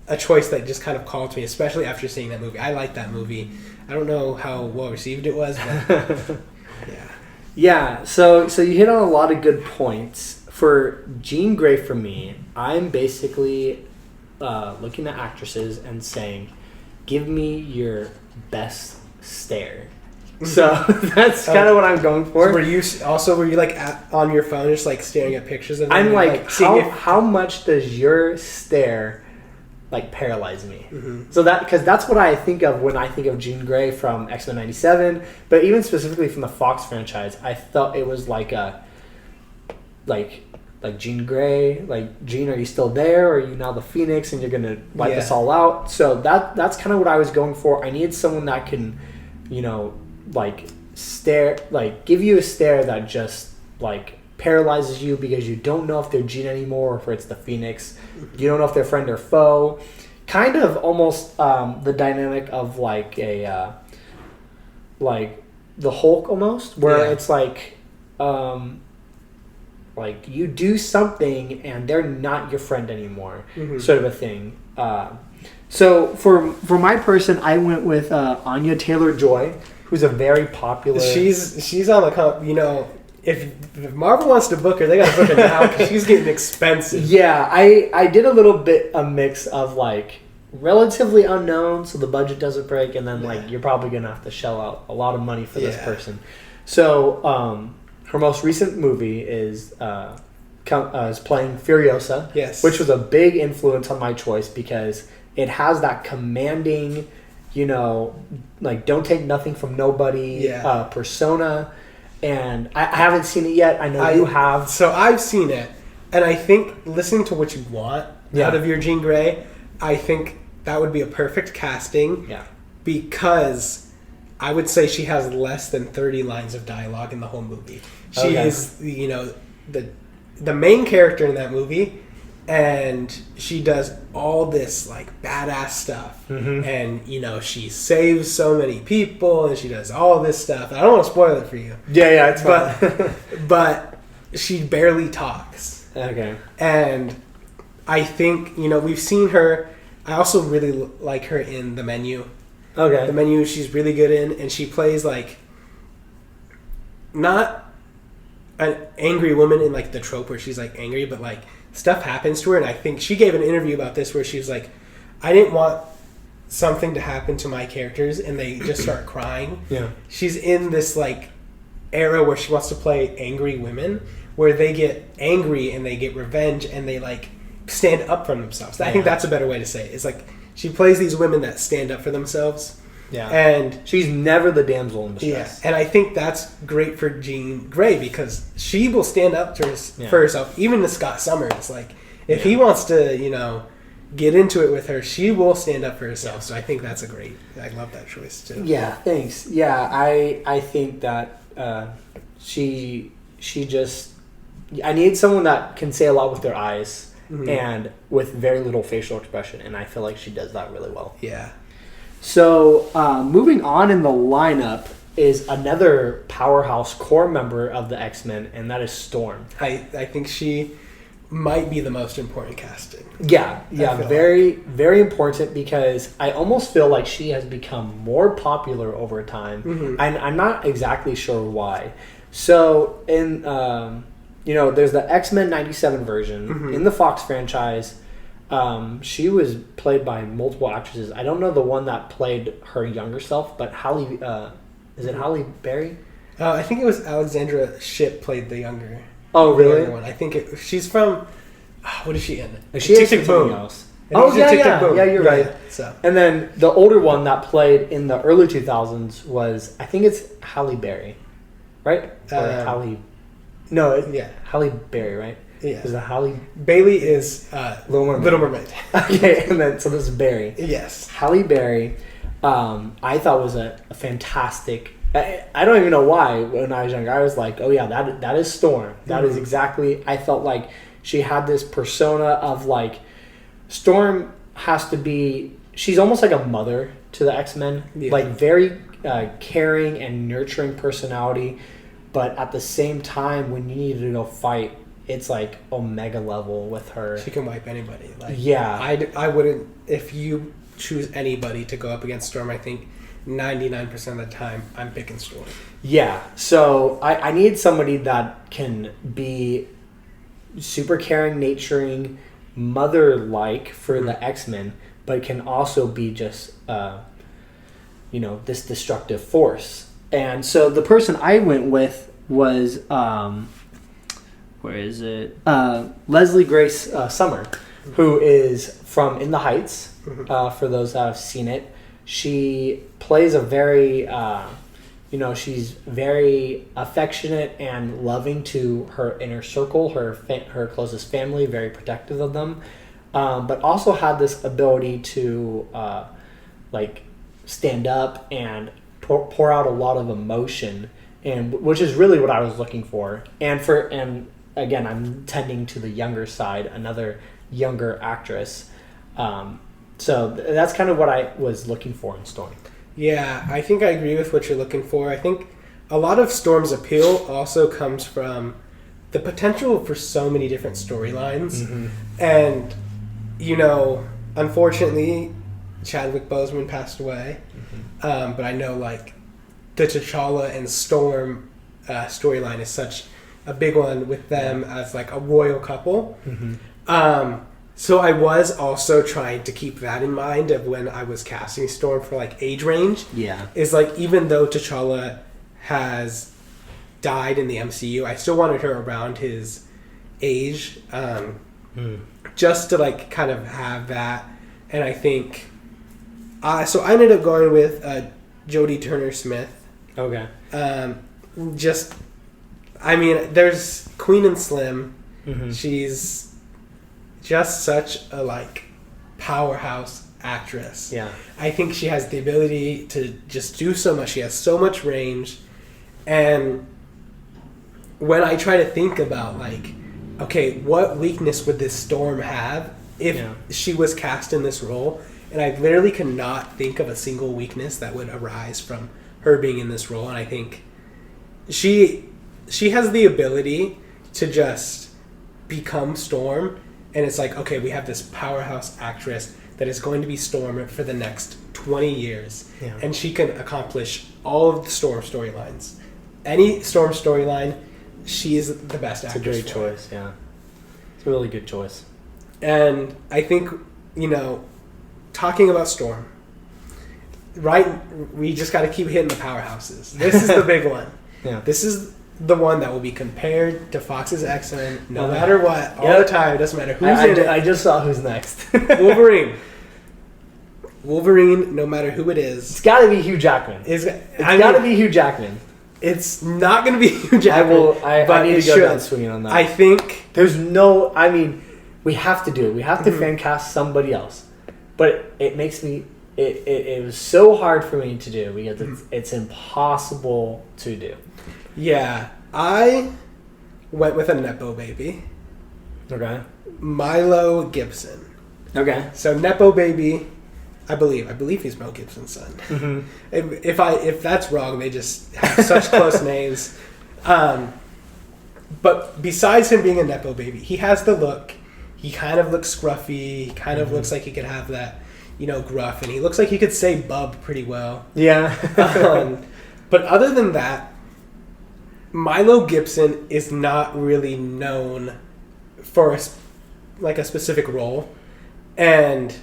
Speaker 2: a choice that just kind of called to me, especially after seeing that movie. I like that movie. I don't know how well received it was, but yeah.
Speaker 1: Yeah, so you hit on a lot of good points. For Jean Grey, for me, I'm basically looking at actresses and saying, give me your best stare. So that's kind of what I'm going for.
Speaker 2: So were you like on your phone just like staring at pictures of them?
Speaker 1: I'm like how much does your stare like paralyze me? So because that's what I think of when I think of Jean Grey from X-Men 97, but even specifically from the Fox franchise, I thought it was like Jean Grey, like, Jean, are you still there, or are you now the Phoenix and you're gonna wipe us all out? So that's kind of what I was going for. I needed someone that can, you know, like stare, like give you a stare that just like paralyzes you because you don't know if they're Jean anymore or if it's the Phoenix. You don't know if they're friend or foe. Kind of almost the dynamic of like a like the Hulk almost, where it's like you do something and they're not your friend anymore, sort of a thing. So for my person, I went with Anya Taylor-Joy, who's a very popular.
Speaker 2: She's on the you know. If Marvel wants to book her, they got to book her now because she's getting expensive.
Speaker 1: Yeah, I did a mix of like relatively unknown, so the budget doesn't break, and then like you're probably gonna have to shell out a lot of money for this person. So her most recent movie is playing Furiosa, which was a big influence on my choice because it has that commanding, you know, like don't take nothing from nobody persona. And I haven't seen it yet. I know you have.
Speaker 2: So I've seen it. And I think listening to what you want out of your Jean Grey, I think that would be a perfect casting. Yeah. Because I would say she has less than 30 lines of dialogue in the whole movie. She is, you know, the main character in that movie. And she does all this like badass stuff, and you know she saves so many people, and she does all this stuff. I don't want to spoil it for you.
Speaker 1: Yeah, it's fine.
Speaker 2: But she barely talks.
Speaker 1: Okay.
Speaker 2: And I think, you know, we've seen her. I also really like her in The Menu. Okay. The Menu, she's really good in, and she plays like not an angry woman in like the trope where she's like angry, but like stuff happens to her. And I think she gave an interview about this where she was like, I didn't want something to happen to my characters and they just start crying. Yeah. She's in this like era where she wants to play angry women where they get angry and they get revenge and they like stand up for themselves. I think that's a better way to say it. It's like she plays these women that stand up for themselves.
Speaker 1: Yeah.
Speaker 2: And
Speaker 1: she's never the damsel in distress.
Speaker 2: Yeah. And I think that's great for Jean Grey because she will stand up for herself, even to Scott Summers. Like, if he wants to, you know, get into it with her, she will stand up for herself. So I think that's I love that choice too.
Speaker 1: Yeah, thanks. Yeah, I think that she just, I need someone that can say a lot with their eyes and with very little facial expression, and I feel like she does that really well.
Speaker 2: Yeah.
Speaker 1: So moving on in the lineup is another powerhouse core member of the X-Men, and that is Storm.
Speaker 2: I think she might be the most important casting.
Speaker 1: Yeah, very important, because I almost feel like she has become more popular over time. I'm not exactly sure why. So in there's the X-Men 97 version in the Fox franchise. She was played by multiple actresses. I don't know the one that played her younger self, but Halle, is it Halle Berry?
Speaker 2: I think it was Alexandra Shipp played the younger.
Speaker 1: Oh, really?
Speaker 2: Younger one. I think she's from. What is she in?
Speaker 1: She is something else. Oh, yeah, you're right.
Speaker 2: So.
Speaker 1: And then the older one that played in the early 2000s was, I think it's Halle Berry, right? Or Halle. No, Halle Berry, right?
Speaker 2: Yeah.
Speaker 1: Is it Halle?
Speaker 2: Bailey is
Speaker 1: Little Mermaid.
Speaker 2: Little Mermaid.
Speaker 1: Okay, and then so this is Berry.
Speaker 2: Yes.
Speaker 1: Halle Berry, I thought was a fantastic. I don't even know why. When I was younger, I was like, oh yeah, that is Storm. That is exactly. I felt like she had this persona of like, Storm has to be. She's almost like a mother to the X-Men. Yeah. Like very caring and nurturing personality, but at the same time, when you need to go fight, it's like Omega level with her.
Speaker 2: She can wipe anybody. Like,
Speaker 1: yeah.
Speaker 2: I wouldn't, if you choose anybody to go up against Storm, I think 99% of the time I'm picking Storm.
Speaker 1: Yeah. So I need somebody that can be super caring, nurturing, mother-like for the X-Men, but can also be just, this destructive force. And so the person I went with was, where is it? Leslie Grace Summer, who is from In the Heights, for those that have seen it. She plays a very, she's very affectionate and loving to her inner circle, her closest family, very protective of them, but also had this ability to, stand up and pour out a lot of emotion, and which is really what I was looking for. And again, I'm tending to the younger side, another younger actress. So that's kind of what I was looking for in Storm.
Speaker 2: Yeah, I think I agree with what you're looking for. I think a lot of Storm's appeal also comes from the potential for so many different storylines. And, unfortunately, Chadwick Boseman passed away. But I know, the T'Challa and Storm storyline is such a big one with them as, a royal couple. So I was also trying to keep that in mind of when I was casting Storm for, age range.
Speaker 1: Yeah.
Speaker 2: Is, even though T'Challa has died in the MCU, I still wanted her around his age. Just to, kind of have that. And I think... so I ended up going with Jodie Turner-Smith.
Speaker 1: Okay.
Speaker 2: There's Queen and Slim. She's just such a powerhouse actress.
Speaker 1: Yeah.
Speaker 2: I think she has the ability to just do so much. She has so much range. And when I try to think about okay, what weakness would this Storm have if she was cast in this role? And I literally cannot think of a single weakness that would arise from her being in this role. And I think she has the ability to just become Storm. And it's okay, we have this powerhouse actress that is going to be Storm for the next 20 years. Yeah. And she can accomplish all of the Storm storylines. Any Storm storyline, she is the best actress.
Speaker 1: It's a great choice, yeah. It's a really good choice.
Speaker 2: And I think, talking about Storm, right, we just got to keep hitting the powerhouses. This is the big one.
Speaker 1: Yeah.
Speaker 2: This is the one that will be compared to Fox's X-Men no matter what, all the time. It doesn't matter who's in it.
Speaker 1: I just saw who's next.
Speaker 2: Wolverine, no matter who it is.
Speaker 1: It's got to be Hugh Jackman. It's got to be Hugh Jackman.
Speaker 2: It's not going to be Hugh Jackman.
Speaker 1: I need to go down swinging on that.
Speaker 2: I think...
Speaker 1: There's no... we have to do it. We have to fan cast somebody else. But it makes me, it was so hard for me to do because it's impossible to do.
Speaker 2: Yeah, I went with a Nepo baby.
Speaker 1: Okay.
Speaker 2: Milo Gibson.
Speaker 1: Okay.
Speaker 2: So Nepo baby, I believe he's Mel Gibson's son.
Speaker 1: Mm-hmm.
Speaker 2: If that's wrong, they just have such close names. But besides him being a Nepo baby, he has the look. He kind of looks scruffy. He kind of looks like he could have that, gruff, and he looks like he could say bub pretty well.
Speaker 1: Yeah.
Speaker 2: But other than that, Milo Gibson is not really known for a specific role. And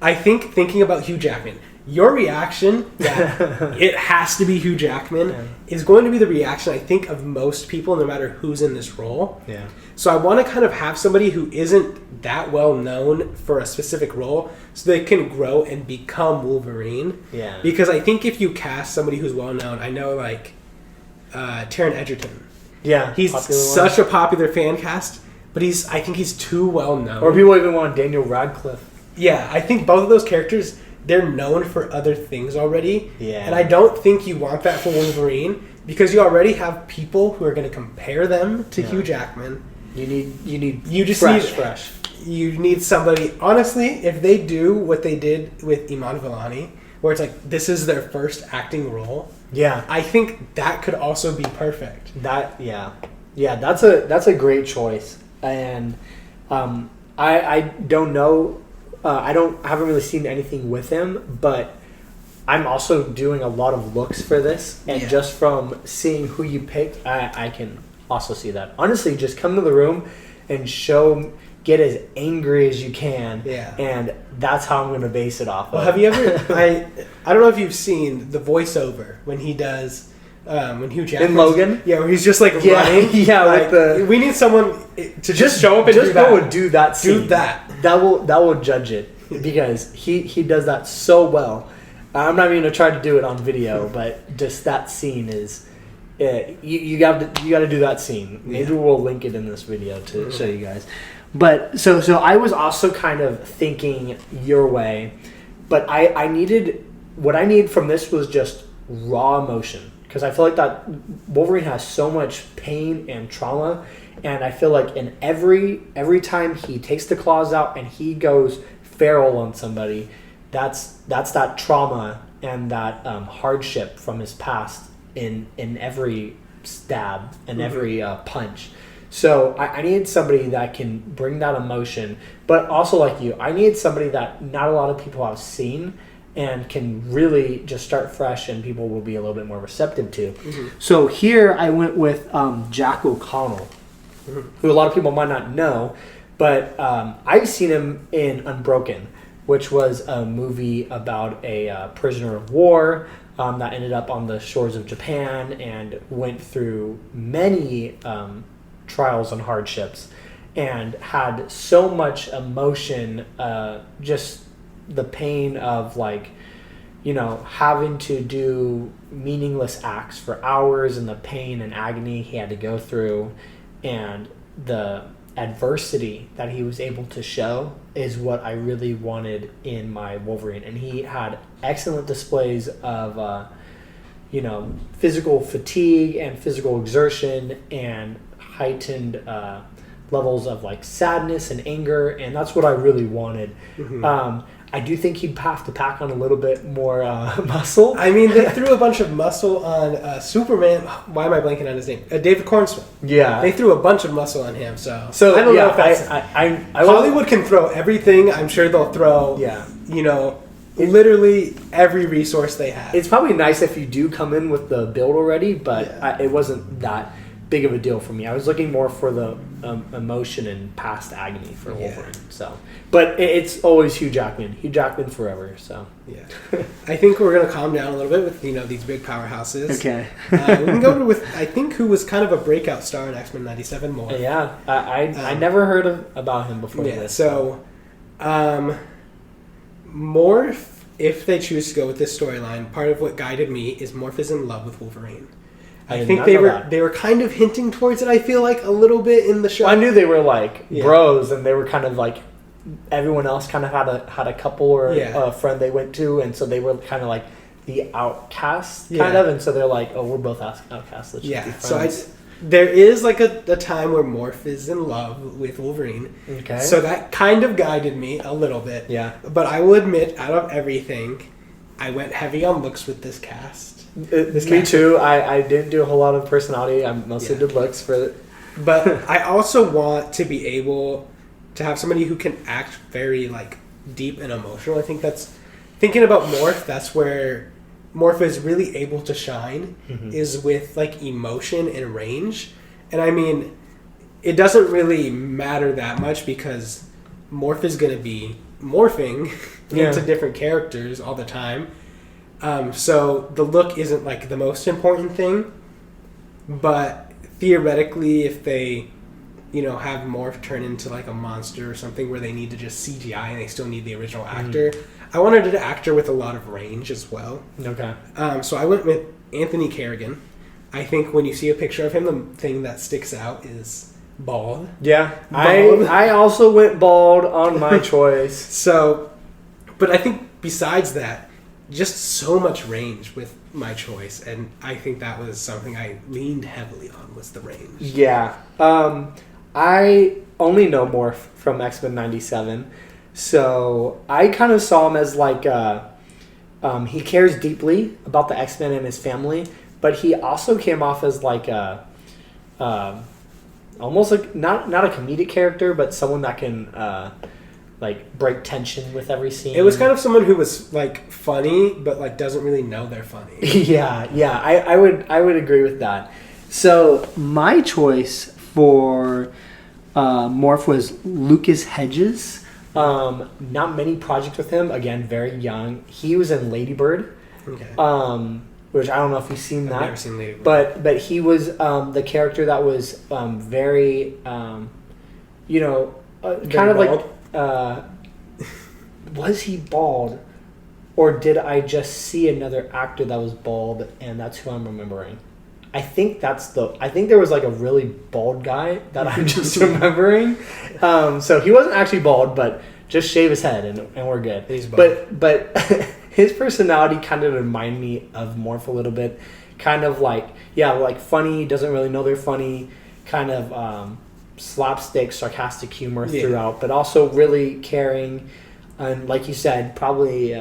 Speaker 2: I think thinking about Hugh Jackman, your reaction that it has to be Hugh Jackman is going to be the reaction, I think, of most people, no matter who's in this role.
Speaker 1: Yeah.
Speaker 2: So I want to kind of have somebody who isn't that well known for a specific role so they can grow and become Wolverine.
Speaker 1: Yeah.
Speaker 2: Because I think if you cast somebody who's well known, I know Taron Egerton.
Speaker 1: Yeah.
Speaker 2: He's such a popular fan cast, but I think he's too well known.
Speaker 1: Or people even want Daniel Radcliffe.
Speaker 2: Yeah, I think both of those characters, they're known for other things already.
Speaker 1: Yeah.
Speaker 2: And I don't think you want that for Wolverine because you already have people who are going to compare them to Hugh Jackman.
Speaker 1: You just need fresh.
Speaker 2: You need somebody, honestly, if they do what they did with Iman Vellani, where it's like this is their first acting role.
Speaker 1: Yeah.
Speaker 2: I think that could also be perfect.
Speaker 1: Yeah, that's a great choice. And I don't know, haven't really seen anything with him, but I'm also doing a lot of looks for this, and just from seeing who you picked, I can also see that. Honestly, just come to the room and get as angry as you can, and that's how I'm going to base it off of.
Speaker 2: Have you ever, I don't know if you've seen the voiceover when he does, when Hugh Jackman...
Speaker 1: In Logan?
Speaker 2: Yeah, where he's just running. Yeah, we need someone to just show up and do that.
Speaker 1: Just go and do that scene.
Speaker 2: Do that.
Speaker 1: That will judge it, because he does that so well. I'm not even going to try to do it on video, but just that scene is... you got to do that scene. Maybe we'll link it in this video to show you guys. But so I was also kind of thinking your way, but what I need from this was just raw emotion, because I feel like that Wolverine has so much pain and trauma, and I feel like in every time he takes the claws out and he goes feral on somebody, that's that trauma and that hardship from his past in every stab and every punch. So I need somebody that can bring that emotion, but also like you, I need somebody that not a lot of people have seen and can really just start fresh, and people will be a little bit more receptive to. So here I went with Jack O'Connell, who a lot of people might not know, but I've seen him in Unbroken, which was a movie about a prisoner of war that ended up on the shores of Japan and went through many trials and hardships, and had so much emotion, just the pain of having to do meaningless acts for hours, and the pain and agony he had to go through, and the adversity that he was able to show is what I really wanted in my Wolverine. And he had excellent displays of physical fatigue and physical exertion and heightened levels of sadness and anger, and that's what I really wanted. I do think he'd have to pack on a little bit more muscle.
Speaker 2: I mean, they threw a bunch of muscle on Superman. Why am I blanking on his name? David Cornswell.
Speaker 1: Yeah.
Speaker 2: They threw a bunch of muscle on him, so
Speaker 1: I
Speaker 2: don't know if that's... Hollywood can throw everything. I'm sure they'll throw, literally every resource they have.
Speaker 1: It's probably nice if you do come in with the build already, but it wasn't that big of a deal for me. I was looking more for the emotion and past agony for Wolverine. So, but it's always Hugh Jackman forever. So
Speaker 2: I think we're gonna calm down a little bit with these big powerhouses.
Speaker 1: Okay,
Speaker 2: we can go with I think who was kind of a breakout star in X-Men '97 more.
Speaker 1: Yeah, I never heard about him before this.
Speaker 2: So, Morph, if they choose to go with this storyline, part of what guided me is Morph is in love with Wolverine. I think they were kind of hinting towards it, I feel like, a little bit in the show.
Speaker 1: Well, I knew they were like bros, and they were kind of like everyone else kind of had a couple or a friend they went to, and so they were kind of like the outcast kind of, and so they're like, oh, we're both outcasts. Let's just be friends.
Speaker 2: So there is like a time where Morph is in love with Wolverine.
Speaker 1: Okay.
Speaker 2: So that kind of guided me a little bit.
Speaker 1: Yeah.
Speaker 2: But I will admit, out of everything, I went heavy on looks with this cast.
Speaker 1: Me too. I didn't do a whole lot of personality. I mostly did looks for it.
Speaker 2: But I also want to be able to have somebody who can act very like deep and emotional. I think that's thinking about Morph. That's where Morph is really able to shine, is with like emotion and range. And I mean, it doesn't really matter that much because Morph is going to be morphing into different characters all the time. So the look isn't like the most important thing, but theoretically, if they, have Morph turn into like a monster or something where they need to just CGI and they still need the original actor, I wanted an actor with a lot of range as well.
Speaker 1: Okay.
Speaker 2: So I went with Anthony Carrigan. I think when you see a picture of him, the thing that sticks out is bald.
Speaker 1: Yeah,
Speaker 2: bald.
Speaker 1: I also went bald on my choice.
Speaker 2: So, but I think besides that, just so much range with my choice, and I think that was something I leaned heavily on, was the range.
Speaker 1: Yeah. I only know Morph from X-Men 97, so I kind of saw him as like he cares deeply about the X-Men and his family, but he also came off as like a almost like not a comedic character, but someone that can like break tension with every scene.
Speaker 2: It was kind of someone who was like funny, but like doesn't really know they're funny.
Speaker 1: yeah. I would agree with that. So my choice for Morph was Lucas Hedges. Not many projects with him. Again, very young. He was in Lady Bird.
Speaker 2: Okay.
Speaker 1: Which I don't know if you've seen that.
Speaker 2: I've never seen Lady Bird.
Speaker 1: But he was the character that was very, kind of
Speaker 2: bald?
Speaker 1: like, was he bald? Or did I just see another actor that was bald and that's who I'm remembering? I think there was like a really bald guy that I'm just remembering. So he wasn't actually bald, but just shave his head and we're good.
Speaker 2: He's bald.
Speaker 1: But his personality kind of reminded me of Morph a little bit. Kind of like, like funny, doesn't really know they're funny, kind of slapstick, sarcastic humor throughout, but also really caring. And like you said, probably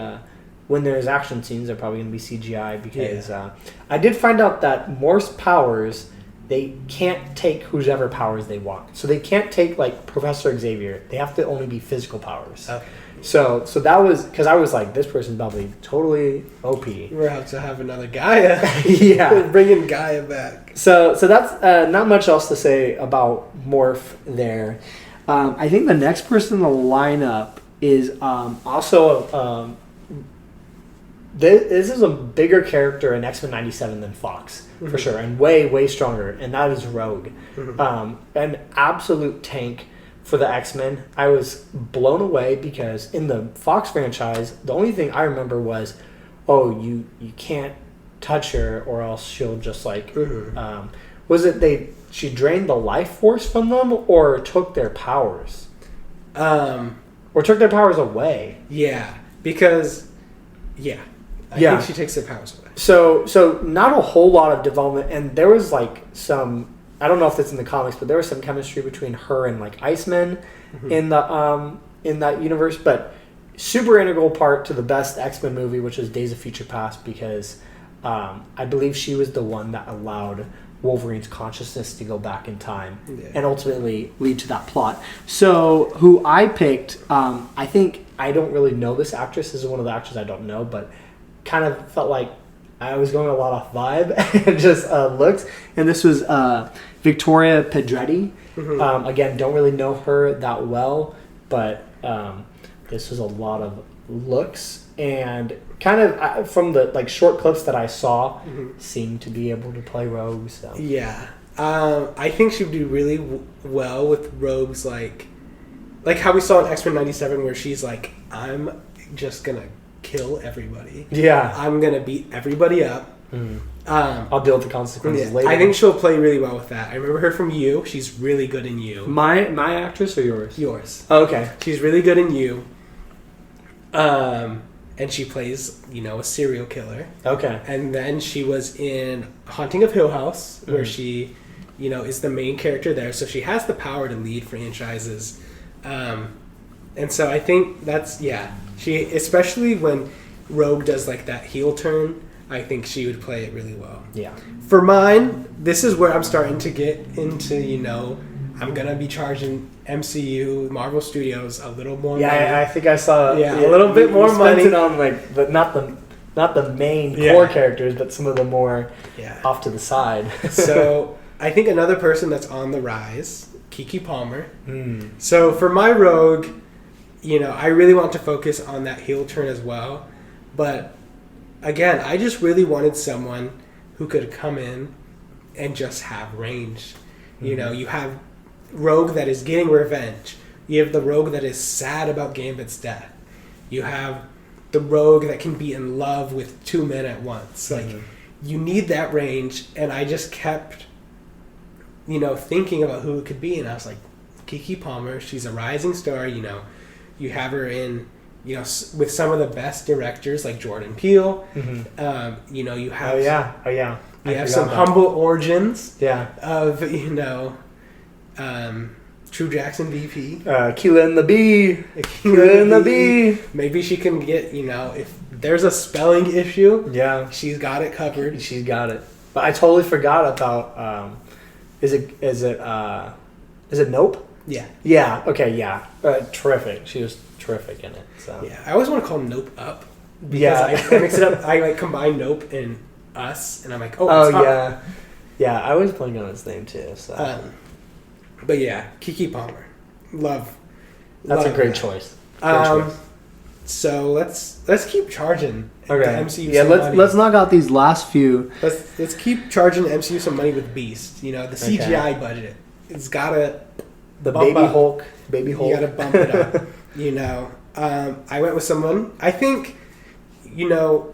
Speaker 1: when there's action scenes, they're probably going to be CGI because I did find out that Morph's powers, they can't take whoever powers they want. So they can't take like Professor Xavier. They have to only be physical powers. Okay. So that was because I was like, this person's probably totally OP.
Speaker 2: We're about to have another Gaia.
Speaker 1: Yeah,
Speaker 2: bringing Gaia back.
Speaker 1: So that's not much else to say about Morph there. I think the next person in the lineup is also this is a bigger character in X-Men 97 than Fox, for sure, and way stronger, and that is Rogue. An absolute tank for the X-Men. I was blown away because in the Fox franchise, the only thing I remember was, you can't touch her or else she'll just like... was it she drained the life force from them or took their powers? Or took their powers away?
Speaker 2: Yeah, because... I think she takes their powers away. So not a whole lot of development, and there was like some... I don't know if it's in the comics, but there was some chemistry between her and like Iceman in that universe. But super integral part to the best X-Men movie, which is Days of Future Past, because I believe she was the one that allowed Wolverine's consciousness to go back in time and ultimately lead to that plot. So who I picked, I think I don't really know this actress. This is one of the actors I don't know, but kind of felt like I was going a lot off vibe and just looks. And this was Victoria Pedretti. Again, don't really know her that well, but this was a lot of looks and kind of from the like short clips that I saw, seemed to be able to play Rogue. So I think she would do really well with Rogue's like how we saw in X-Men 97, where she's like, I'm just gonna kill everybody.
Speaker 1: Yeah,
Speaker 2: I'm gonna beat everybody up.
Speaker 1: I'll deal with the consequences later.
Speaker 2: I think she'll play really well with that. I remember her from You. She's really good in You.
Speaker 1: My actress or yours?
Speaker 2: Yours.
Speaker 1: Oh, okay.
Speaker 2: She's really good in You. And she plays, a serial killer.
Speaker 1: Okay.
Speaker 2: And then she was in Haunting of Hill House, where she, is the main character there. So she has the power to lead franchises. And so I think that's, she, especially when Rogue does like that heel turn, I think she would play it really well.
Speaker 1: Yeah.
Speaker 2: For mine, this is where I'm starting to get into, I'm going to be charging MCU, Marvel Studios, a little more money.
Speaker 1: Yeah, I think I saw.
Speaker 2: Yeah, a little bit more money.
Speaker 1: Spent it on not the main core characters, but some of the more off to the side.
Speaker 2: So I think another person that's on the rise, Keke Palmer. So for my Rogue, I really want to focus on that heel turn as well. But again, I just really wanted someone who could come in and just have range. You have Rogue that is getting revenge. You have the Rogue that is sad about Gambit's death. You have the Rogue that can be in love with two men at once. Like, you need that range, and I just kept, thinking about who it could be, and I was like, Keke Palmer, she's a rising star, You have her in, with some of the best directors like Jordan Peele. You have...
Speaker 1: Oh, yeah.
Speaker 2: You have some humble origins.
Speaker 1: Yeah.
Speaker 2: Of, True Jackson VP.
Speaker 1: Keela and the Bee. Keela and the Bee.
Speaker 2: Maybe she can get, if there's a spelling issue, she's got it covered.
Speaker 1: She's got it. But I totally forgot about, is it Nope?
Speaker 2: Yeah.
Speaker 1: Yeah, okay, yeah. Terrific. She was terrific in it. So.
Speaker 2: Yeah, I always want to call Nope Up. Because I mix it up. I combine Nope and Us, and I'm like,
Speaker 1: oh yeah. Yeah, I was playing on his name too. So.
Speaker 2: But yeah, Keke Palmer.
Speaker 1: That's a great choice.
Speaker 2: So let's keep charging the MCU
Speaker 1: some
Speaker 2: money.
Speaker 1: Let's knock out these last few.
Speaker 2: Let's keep charging the MCU some money with Beast. The CGI budget. It's gotta
Speaker 1: Baby
Speaker 2: up.
Speaker 1: Hulk.
Speaker 2: You gotta bump it up. I went with someone. I think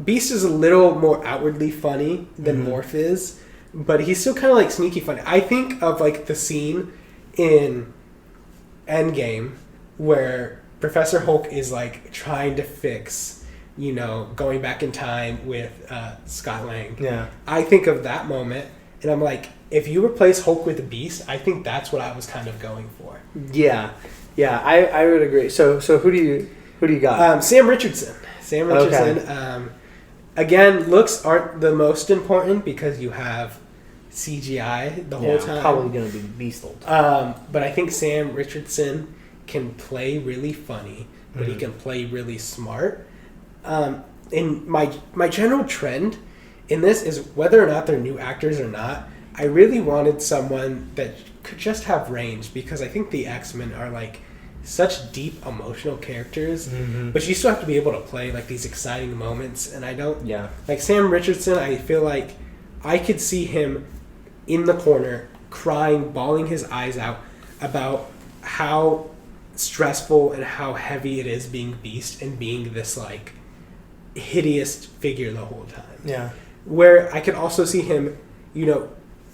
Speaker 2: Beast is a little more outwardly funny than Morph is, but he's still kind of like sneaky funny. I think of like the scene in Endgame where Professor Hulk is like trying to fix, going back in time with Scott Lang.
Speaker 1: Yeah.
Speaker 2: I think of that moment, and I'm like, if you replace Hulk with Beast, I think that's what I was kind of going for.
Speaker 1: Yeah, I would agree. So who do you got?
Speaker 2: Sam Richardson. Okay. Again, looks aren't the most important because you have CGI the whole time.
Speaker 1: Probably going to be Beastled.
Speaker 2: But I think Sam Richardson can play really funny, but he can play really smart. And my general trend in this is whether or not they're new actors or not, I really wanted someone that could just have range because I think the X-Men are like such deep emotional characters, but you still have to be able to play like these exciting moments, and I don't like Sam Richardson. I feel like I could see him in the corner crying, bawling his eyes out about how stressful and how heavy it is being Beast and being this like hideous figure the whole time. Where I could also see him,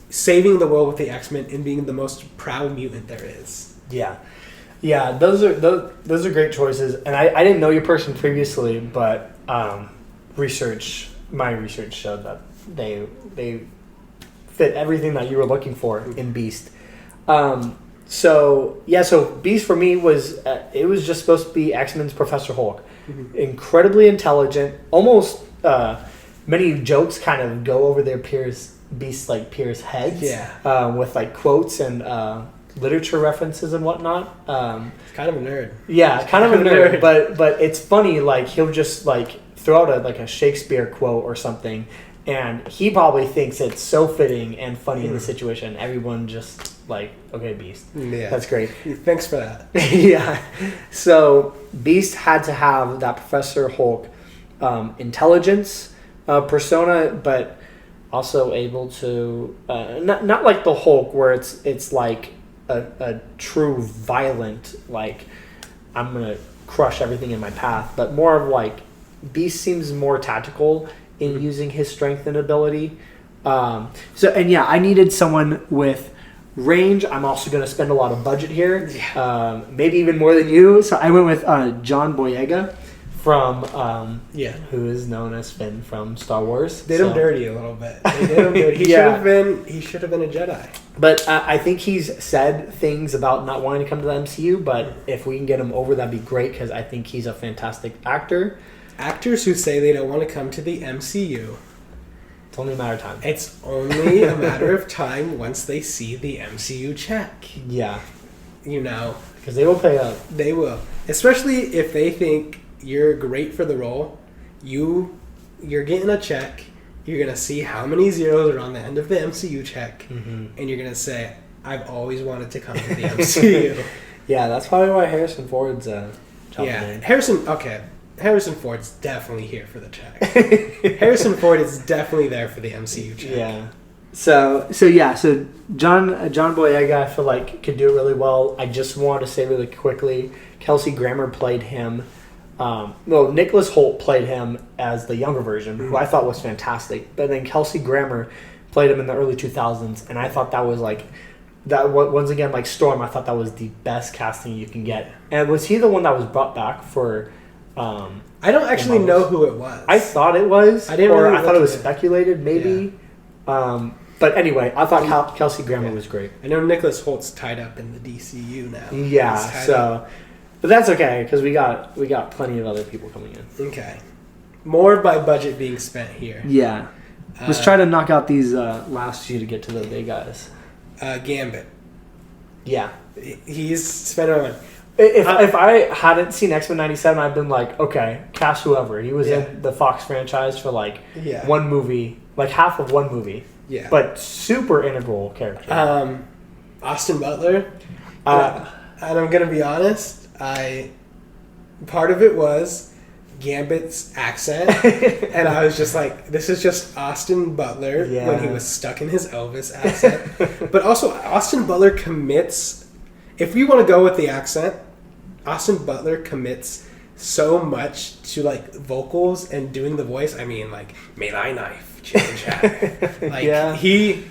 Speaker 2: saving the world with the X-Men and being the most proud mutant there is.
Speaker 1: Yeah, those are great choices, and I didn't know your person previously, but my research showed that they fit everything that you were looking for in Beast. So Beast for me was it was just supposed to be X-Men's Professor Hulk, incredibly intelligent. Almost many jokes kind of go over their peers' heads, with like quotes and. Literature references and whatnot.
Speaker 2: He's kind of a nerd.
Speaker 1: Yeah, kind of a nerd. But it's funny. Like he'll just like throw out a Shakespeare quote or something, and he probably thinks it's so fitting and funny in the situation. Everyone just like, okay, Beast. Yeah, that's great.
Speaker 2: Thanks for that.
Speaker 1: Yeah. So Beast had to have that Professor Hulk intelligence persona, but also able to not like the Hulk where it's like. A true violent, like I'm gonna crush everything in my path, but more of like Beast seems more tactical in using his strength and ability, I needed someone with range. I'm also going to spend a lot of budget here, maybe even more than you. So I went with John Boyega from who is known as Finn from Star Wars.
Speaker 2: Did him dirty a little bit. They did him dirty. He should have been a Jedi.
Speaker 1: But I think he's said things about not wanting to come to the MCU. But if we can get him over, that'd be great because I think he's a fantastic actor.
Speaker 2: Actors who say they don't want to come to the MCU.
Speaker 1: It's only a matter of time.
Speaker 2: It's only a matter of time once they see the MCU check.
Speaker 1: Yeah.
Speaker 2: You know.
Speaker 1: Because they will pay up.
Speaker 2: They will. Especially if they think you're great for the role. You're getting a check. You're going to see how many zeros are on the end of the MCU check. Mm-hmm. And you're going to say, I've always wanted to come to the MCU.
Speaker 1: Yeah, that's probably why Harrison Ford's jumping in.
Speaker 2: Harrison Ford's definitely here for the check. Harrison Ford is definitely there for the MCU check.
Speaker 1: Yeah. So John Boyega, I feel like could do it really well. I just want to say really quickly, Kelsey Grammer played him. Nicholas Hoult played him as the younger version, who I thought was fantastic. But then Kelsey Grammer played him in the early 2000s, and I thought that was once again, like Storm, I thought that was the best casting you can get. And was he the one that was brought back for...
Speaker 2: I don't actually know who it was.
Speaker 1: I thought it was.
Speaker 2: I thought
Speaker 1: it was speculated, maybe. Yeah. But anyway, I thought Kelsey Grammer was great.
Speaker 2: I know Nicholas Holt's tied up in the DCU now.
Speaker 1: Yeah, but that's okay because we got plenty of other people coming in.
Speaker 2: Okay, more of my budget being spent here.
Speaker 1: Yeah, let's try to knock out these last few to get to the big guys.
Speaker 2: Gambit.
Speaker 1: Yeah,
Speaker 2: he's spent on.
Speaker 1: If I hadn't seen X-Men 97, I'd been like, okay, cast whoever. He was in the Fox franchise for one movie, like half of one movie.
Speaker 2: Yeah.
Speaker 1: But super integral character.
Speaker 2: Austin Butler. And I'm going to be honest, part of it was Gambit's accent. And I was just like, this is just Austin Butler when he was stuck in his Elvis accent. But also, Austin Butler commits, if we want to go with the accent, Austin Butler commits so much to vocals and doing the voice. I mean, may thy knife change hat. He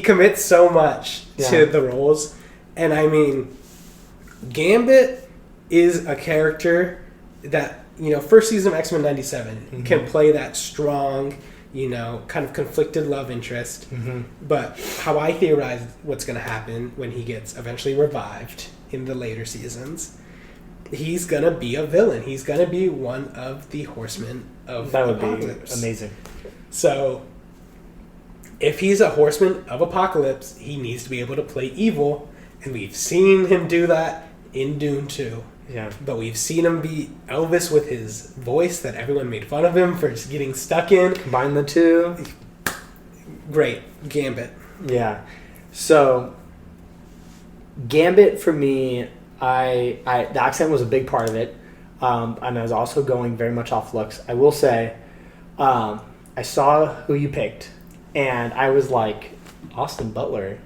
Speaker 2: commits so much to the roles. And I mean, Gambit is a character that, first season of X-Men 97 can play that strong, kind of conflicted love interest. Mm-hmm. But how I theorize what's going to happen when he gets eventually revived in the later seasons, he's going to be a villain. He's going to be one of the horsemen of Apocalypse.
Speaker 1: That would be amazing.
Speaker 2: So, if he's a horseman of Apocalypse, he needs to be able to play evil. And we've seen him do that in Dune 2.
Speaker 1: Yeah.
Speaker 2: But we've seen him be Elvis with his voice that everyone made fun of him for just getting stuck in.
Speaker 1: Combine the two.
Speaker 2: Great. Gambit.
Speaker 1: Yeah. So, Gambit for me, the accent was a big part of it. And I was also going very much off looks. I will say, I saw who you picked. And I was like, Austin Butler.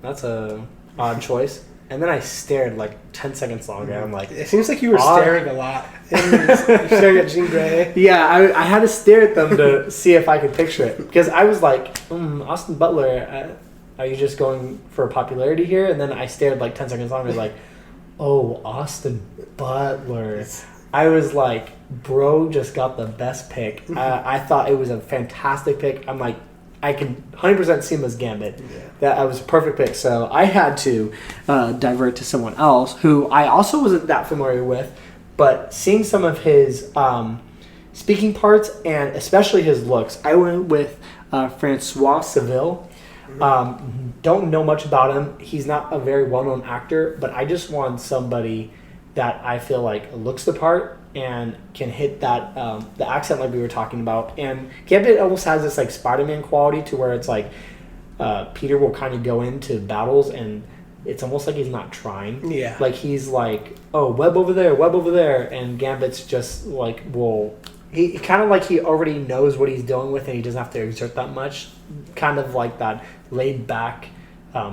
Speaker 1: That's a odd choice. And then I stared 10 seconds longer. I'm like,
Speaker 2: it seems like you were staring a lot. You're staring at Jean Grey.
Speaker 1: Yeah, I had to stare at them to see if I could picture it. Because I was like, Austin Butler, are you just going for popularity here? And then I stared 10 seconds longer, like, oh, Austin Butler. I was like, bro just got the best pick. I thought it was a fantastic pick. I'm like, I can 100% see him as Gambit. Yeah. That was a perfect pick. So I had to divert to someone else who I also wasn't that familiar with, but seeing some of his speaking parts and especially his looks, I went with Francois Civil. Don't know much about him. He's not a very well-known actor, but I just want somebody that I feel like looks the part and can hit that the accent like we were talking about. And Gambit almost has this Spider-Man quality to where it's Peter will kind of go into battles and it's almost like he's not trying.
Speaker 2: Yeah.
Speaker 1: He's like, oh, web over there, and Gambit's just he kind of he already knows what he's dealing with and he doesn't have to exert that much. Kind of like that laid back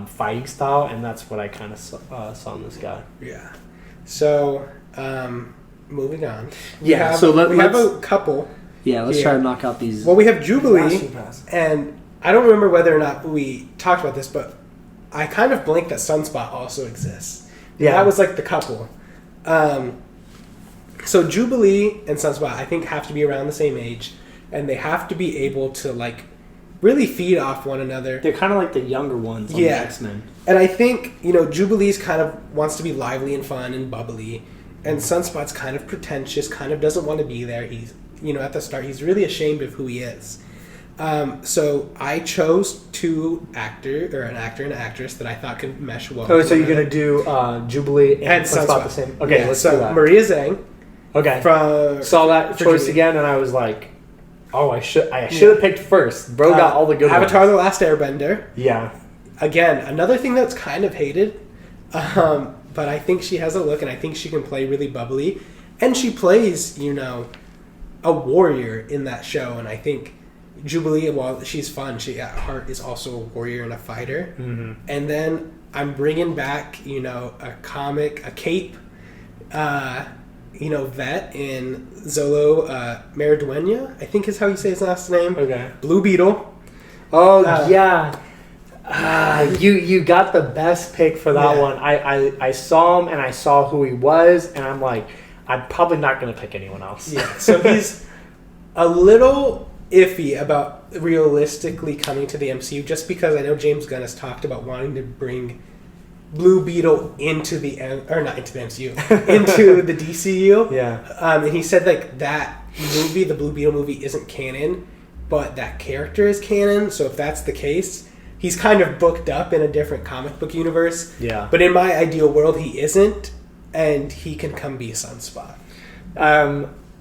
Speaker 1: fighting style, and that's what I kind of saw in this guy.
Speaker 2: Yeah. So, moving on.
Speaker 1: We have a couple.
Speaker 2: Yeah,
Speaker 1: let's try to knock out these.
Speaker 2: Well, we have Jubilee, and I don't remember whether or not we talked about this, but I kind of blanked that Sunspot also exists.
Speaker 1: Yeah.
Speaker 2: That was like the couple. So Jubilee and Sunspot, I think, have to be around the same age, and they have to be able to like really feed off one another.
Speaker 1: They're kind of like the younger ones on the X-Men.
Speaker 2: And I think, you know, Jubilee's kind of wants to be lively and fun and bubbly, and Sunspot's kind of pretentious, kind of doesn't want to be there. He's, you know, at the start, he's really ashamed of who he is. So I chose an actor and actress that I thought could mesh well.
Speaker 1: Oh, so you're going to do Jubilee and Sunspot the same? Okay, let's do that.
Speaker 2: Maria Zhang.
Speaker 1: Okay. Saw that choice again, and I was like, oh, I should have picked first. Bro got all the good
Speaker 2: Avatar:
Speaker 1: ones.
Speaker 2: The Last Airbender.
Speaker 1: Yeah.
Speaker 2: Again, another thing that's kind of hated, but I think she has a look, and I think she can play really bubbly. And she plays, you know, a warrior in that show, and I think Jubilee, while she's fun, she at heart is also a warrior and a fighter. Mm-hmm. And then I'm bringing back, you know, a cape, you know, vet in Zolo Maridueña, I think is how you say his last name.
Speaker 1: Okay.
Speaker 2: Blue Beetle.
Speaker 1: Oh, yeah. You got the best pick for that one. I saw him and I saw who he was, and I'm like, I'm probably not going to pick anyone else.
Speaker 2: Yeah, so he's a little iffy about realistically coming to the MCU, just because I know James Gunn has talked about wanting to bring Blue Beetle into the MCU, into the DCU.
Speaker 1: Yeah.
Speaker 2: And he said like that movie, the Blue Beetle movie, isn't canon, but that character is canon. So if that's the case, he's kind of booked up in a different comic book universe.
Speaker 1: Yeah.
Speaker 2: But in my ideal world, he isn't, and he can come be Sunspot.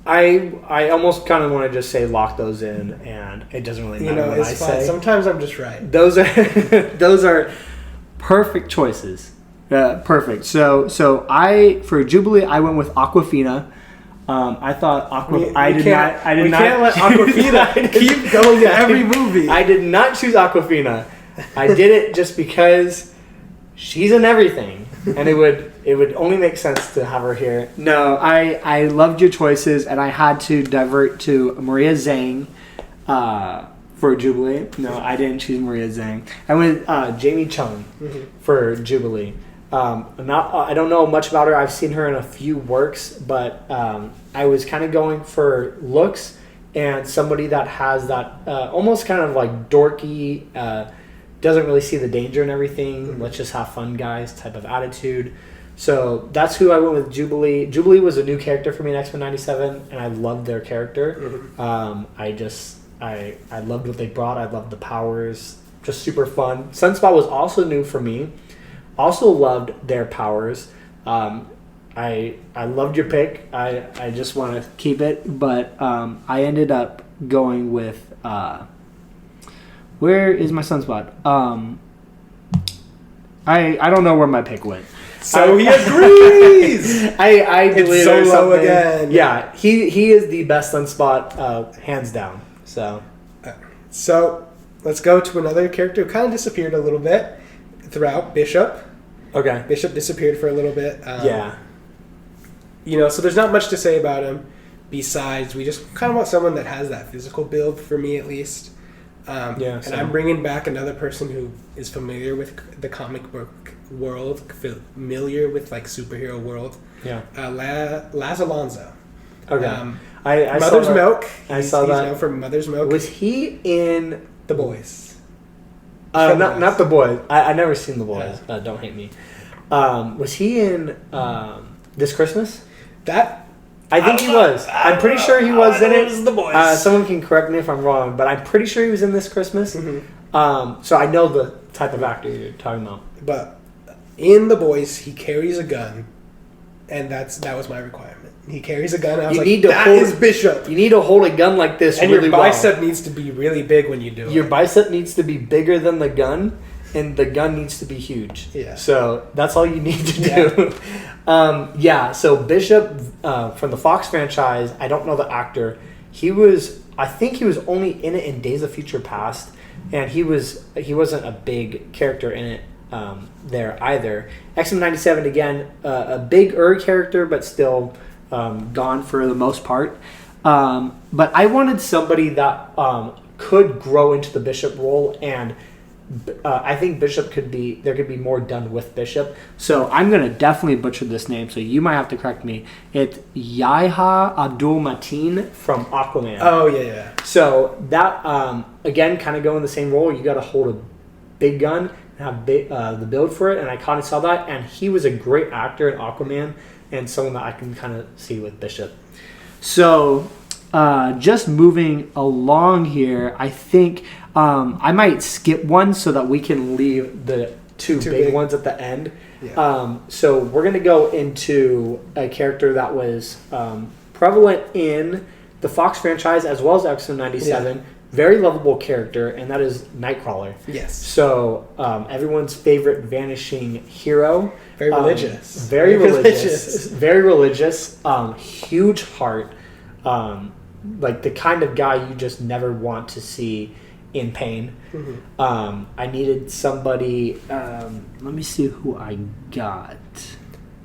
Speaker 1: I almost kind of want to just say lock those in, and it doesn't really matter what I say.
Speaker 2: Sometimes I'm just right.
Speaker 1: Those are perfect choices. Perfect. So for Jubilee, I went with Awkwafina. I thought I did not. We
Speaker 2: can't let Awkwafina keep going to every movie.
Speaker 1: I did not choose Awkwafina. I did it just because she's in everything, and it would only make sense to have her here. No, I loved your choices, and I had to divert to Maria Zhang for Jubilee. No, I didn't choose Maria Zhang. I went Jamie Chung for Jubilee. I don't know much about her. I've seen her in a few works, but I was kind of going for looks and somebody that has that almost kind of like dorky, doesn't really see the danger in everything. Let's just have fun, guys, type of attitude. So that's who I went with. Jubilee. Jubilee was a new character for me in X-Men '97, and I loved their character. I loved what they brought. I loved the powers. Just super fun. Sunspot was also new for me. Also loved their powers. I loved your pick. I just want to keep it, but I ended up going with where is my Sunspot? I don't know where my pick went.
Speaker 2: So he agrees.
Speaker 1: I believe
Speaker 2: it's Solo again.
Speaker 1: Yeah, he is the best Sunspot, hands down.
Speaker 2: So let's go to another character who kind of disappeared a little bit throughout. Bishop.
Speaker 1: Okay.
Speaker 2: Bishop disappeared for a little bit.
Speaker 1: Yeah.
Speaker 2: You know, so there's not much to say about him besides we just kind of want someone that has that physical build, for me at least. And I'm bringing back another person who is familiar with the comic book world, familiar with like superhero world.
Speaker 1: Yeah.
Speaker 2: Laz Alonso.
Speaker 1: Okay. I
Speaker 2: Mother's
Speaker 1: saw
Speaker 2: Milk.
Speaker 1: I saw that.
Speaker 2: He's known for Mother's Milk.
Speaker 1: Was he in
Speaker 2: The Boys?
Speaker 1: Not The Boys. I never seen The Boys.
Speaker 2: Yeah.
Speaker 1: Don't hate me. Was he in This Christmas? I think he was. I'm pretty sure he was in it.
Speaker 2: It was The Boys.
Speaker 1: Someone can correct me if I'm wrong, but I'm pretty sure he was in This Christmas.
Speaker 2: Mm-hmm.
Speaker 1: So I know the type of actor you're talking about.
Speaker 2: But in The Boys, he carries a gun, and that was my requirement. He carries a gun. And I was that is Bishop.
Speaker 1: You need to hold a gun like this,
Speaker 2: and
Speaker 1: really
Speaker 2: your bicep needs to be really big when you do it.
Speaker 1: Your bicep needs to be bigger than the gun, and the gun needs to be huge.
Speaker 2: Yeah.
Speaker 1: So that's all you need to do. So Bishop from the Fox franchise, I don't know the actor. I think he was only in it in Days of Future Past, and he wasn't a big character in it there either. X-Men '97 again, a bigger character, but still gone for the most part. But I wanted somebody that could grow into the Bishop role, and I think Bishop could be more done with Bishop. So I'm gonna definitely butcher this name, so you might have to correct me. It's Yahya Abdul Mateen from Aquaman.
Speaker 2: Oh yeah.
Speaker 1: So that again, kind of go in the same role. You got to hold a big gun and have the build for it, and I kind of saw that. And he was a great actor in Aquaman, and someone that I can kind of see with Bishop. So just moving along here, I think I might skip one so that we can leave the two big ones at the end. Yeah. So we're going to go into a character that was prevalent in the Fox franchise as well as X-Men 97. Yeah. Very lovable character, and that is Nightcrawler.
Speaker 2: Yes.
Speaker 1: So everyone's favorite vanishing hero.
Speaker 2: Very religious.
Speaker 1: Very religious. Very religious. Huge heart. Like the kind of guy you just never want to see in pain. Mm-hmm. I needed somebody. Let me see who I got.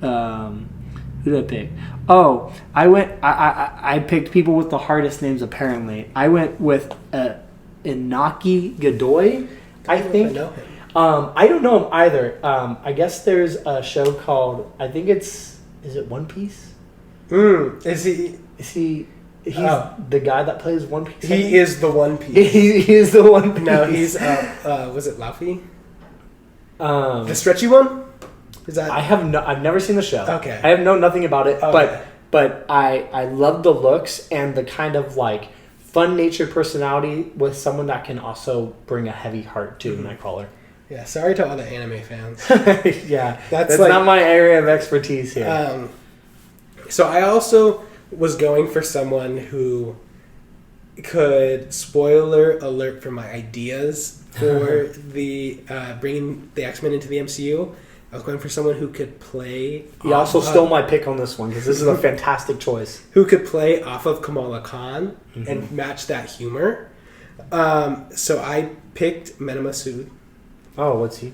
Speaker 1: Who did I pick? Oh, I picked people with the hardest names. Apparently, I went with Inaki Godoy. I think.
Speaker 2: I know him.
Speaker 1: I don't know him either. I guess there's a show called. I think is it One Piece?
Speaker 2: Is he?
Speaker 1: He's the guy that plays One Piece.
Speaker 2: He is the One Piece.
Speaker 1: he is the One Piece.
Speaker 2: No, he's was it Luffy? The stretchy one? Is that?
Speaker 1: I've never seen the show.
Speaker 2: Okay.
Speaker 1: I have known nothing about it,
Speaker 2: okay.
Speaker 1: but I love the looks and the kind of like fun-natured personality with someone that can also bring a heavy heart to Nightcrawler.
Speaker 2: Yeah, sorry to all the anime fans.
Speaker 1: Yeah, that's like, not my area of expertise here.
Speaker 2: So I also was going for someone who could, spoiler alert for my ideas for the bringing the X-Men into the MCU. I was going for someone who could play...
Speaker 1: You also stole my pick on this one, because this is a fantastic choice.
Speaker 2: Who could play off of Kamala Khan and match that humor. So I picked Mena Massoud.
Speaker 1: Oh, what's he?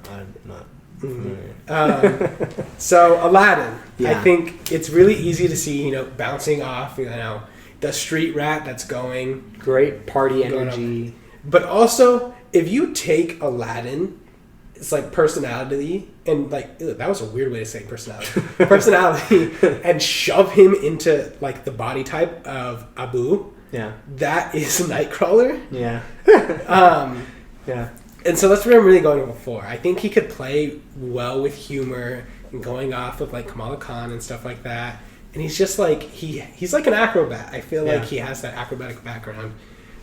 Speaker 1: I'm not familiar.
Speaker 2: So Aladdin.
Speaker 1: Yeah.
Speaker 2: I think it's really easy to see, bouncing off, the street rat that's going.
Speaker 1: Great party energy.
Speaker 2: But also, if you take Aladdin... It's like personality and like that was a weird way to say personality and shove him into like the body type of Abu.
Speaker 1: Yeah,
Speaker 2: that is Nightcrawler.
Speaker 1: Yeah. Yeah.
Speaker 2: And so that's what I'm really going for. I think he could play well with humor and going off of like Kamala Khan and stuff like that. And he's just like he's like an acrobat. I feel like he has that acrobatic background.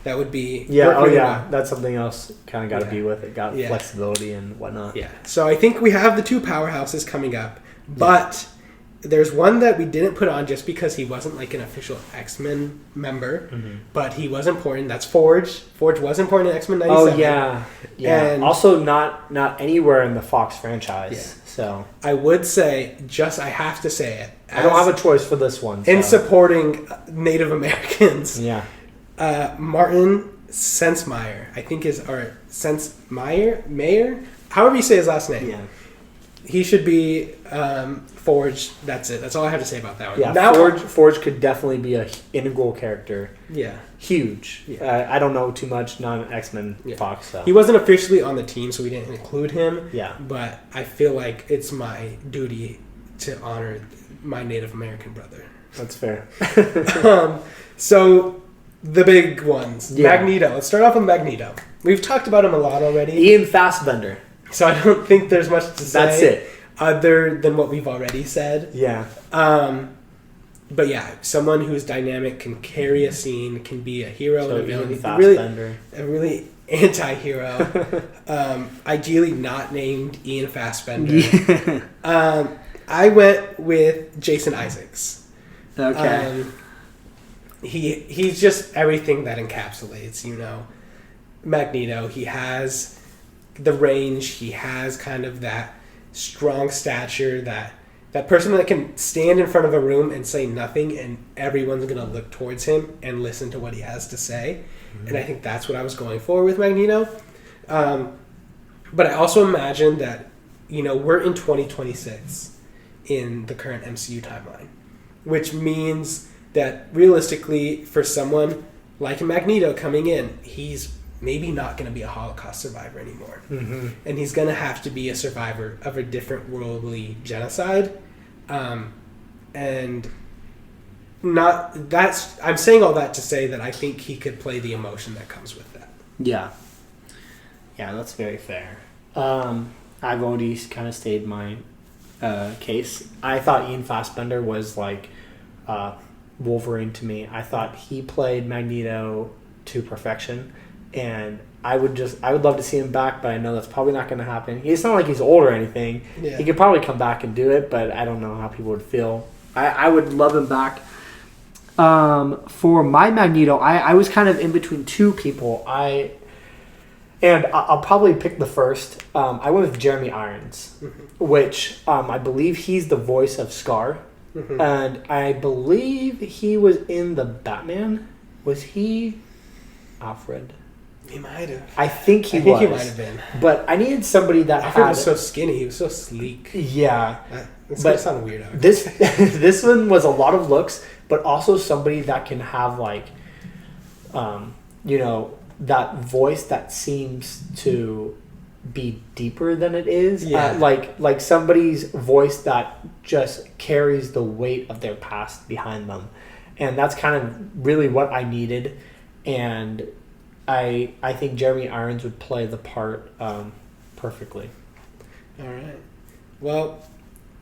Speaker 2: That would be...
Speaker 1: Yeah, well. That's something else kind of got to be with it. Got flexibility and whatnot.
Speaker 2: Yeah. So I think we have the two powerhouses coming up. But there's one that we didn't put on just because he wasn't like an official X-Men member. Mm-hmm. But he was important. That's Forge. Forge was important in X-Men 97.
Speaker 1: Oh, yeah. Yeah. And also not anywhere in the Fox franchise. Yeah. So
Speaker 2: I would say, I have to say it.
Speaker 1: I don't have a choice for this one. So.
Speaker 2: In supporting Native Americans.
Speaker 1: Yeah.
Speaker 2: Martin Sensmeyer, I think Mayer, however you say his last name.
Speaker 1: Yeah.
Speaker 2: He should be Forge. That's it. That's all I have to say about that one.
Speaker 1: Yeah, now, Forge could definitely be an integral character.
Speaker 2: Yeah.
Speaker 1: Huge. Yeah. I don't know too much, not an X-Men Fox. So.
Speaker 2: He wasn't officially on the team, so we didn't include him.
Speaker 1: Yeah.
Speaker 2: But I feel like it's my duty to honor my Native American brother.
Speaker 1: That's fair.
Speaker 2: So... The big ones. Yeah. Magneto. Let's start off with Magneto. We've talked about him a lot already.
Speaker 1: Ian Fassbender.
Speaker 2: So I don't think there's much to say.
Speaker 1: That's it.
Speaker 2: Other than what we've already said.
Speaker 1: Yeah.
Speaker 2: But yeah, someone who's dynamic, can carry a scene, can be a hero
Speaker 1: and
Speaker 2: a villain.
Speaker 1: Ian Fassbender.
Speaker 2: A really anti-hero. Ideally not named Ian Fassbender. Yeah. I went with Jason Isaacs.
Speaker 1: Okay.
Speaker 2: He's just everything that encapsulates, Magneto. He has the range. He has kind of that strong stature, that person that can stand in front of a room and say nothing, and everyone's going to look towards him and listen to what he has to say. Mm-hmm. And I think that's what I was going for with Magneto. But I also imagine that, we're in 2026 in the current MCU timeline, which means... that realistically, for someone like Magneto coming in, he's maybe not going to be a Holocaust survivor anymore.
Speaker 1: Mm-hmm.
Speaker 2: And he's going to have to be a survivor of a different worldly genocide. And I'm saying all that to say that I think he could play the emotion that comes with that.
Speaker 1: Yeah. Yeah, that's very fair. I've already kind of stated my case. I thought Ian Fassbender was like Wolverine to me. I thought he played Magneto to perfection, and I would love to see him back, but I know that's probably not going to happen. It's not like he's old or anything.
Speaker 2: Yeah.
Speaker 1: He could probably come back and do it, but I don't know how people would feel. I would love him back. For my Magneto, I was kind of in between two people. I'll probably pick the first. I went with Jeremy Irons,
Speaker 2: Mm-hmm.
Speaker 1: which I believe he's the voice of Scar.
Speaker 2: Mm-hmm.
Speaker 1: And I believe he was in the Batman. Was he Alfred?
Speaker 2: He might have.
Speaker 1: I think he
Speaker 2: he might have been.
Speaker 1: But I needed somebody that
Speaker 2: Alfred
Speaker 1: had...
Speaker 2: was so skinny. He was so sleek.
Speaker 1: Yeah.
Speaker 2: It's
Speaker 1: But
Speaker 2: going to sound weird. Out.
Speaker 1: This one was a lot of looks, but also somebody that can have like, that voice that seems to be deeper than it is.
Speaker 2: Yeah.
Speaker 1: Like somebody's voice that just carries the weight of their past behind them. And that's kind of really what I needed. And I think Jeremy Irons would play the part perfectly.
Speaker 2: All right. Well,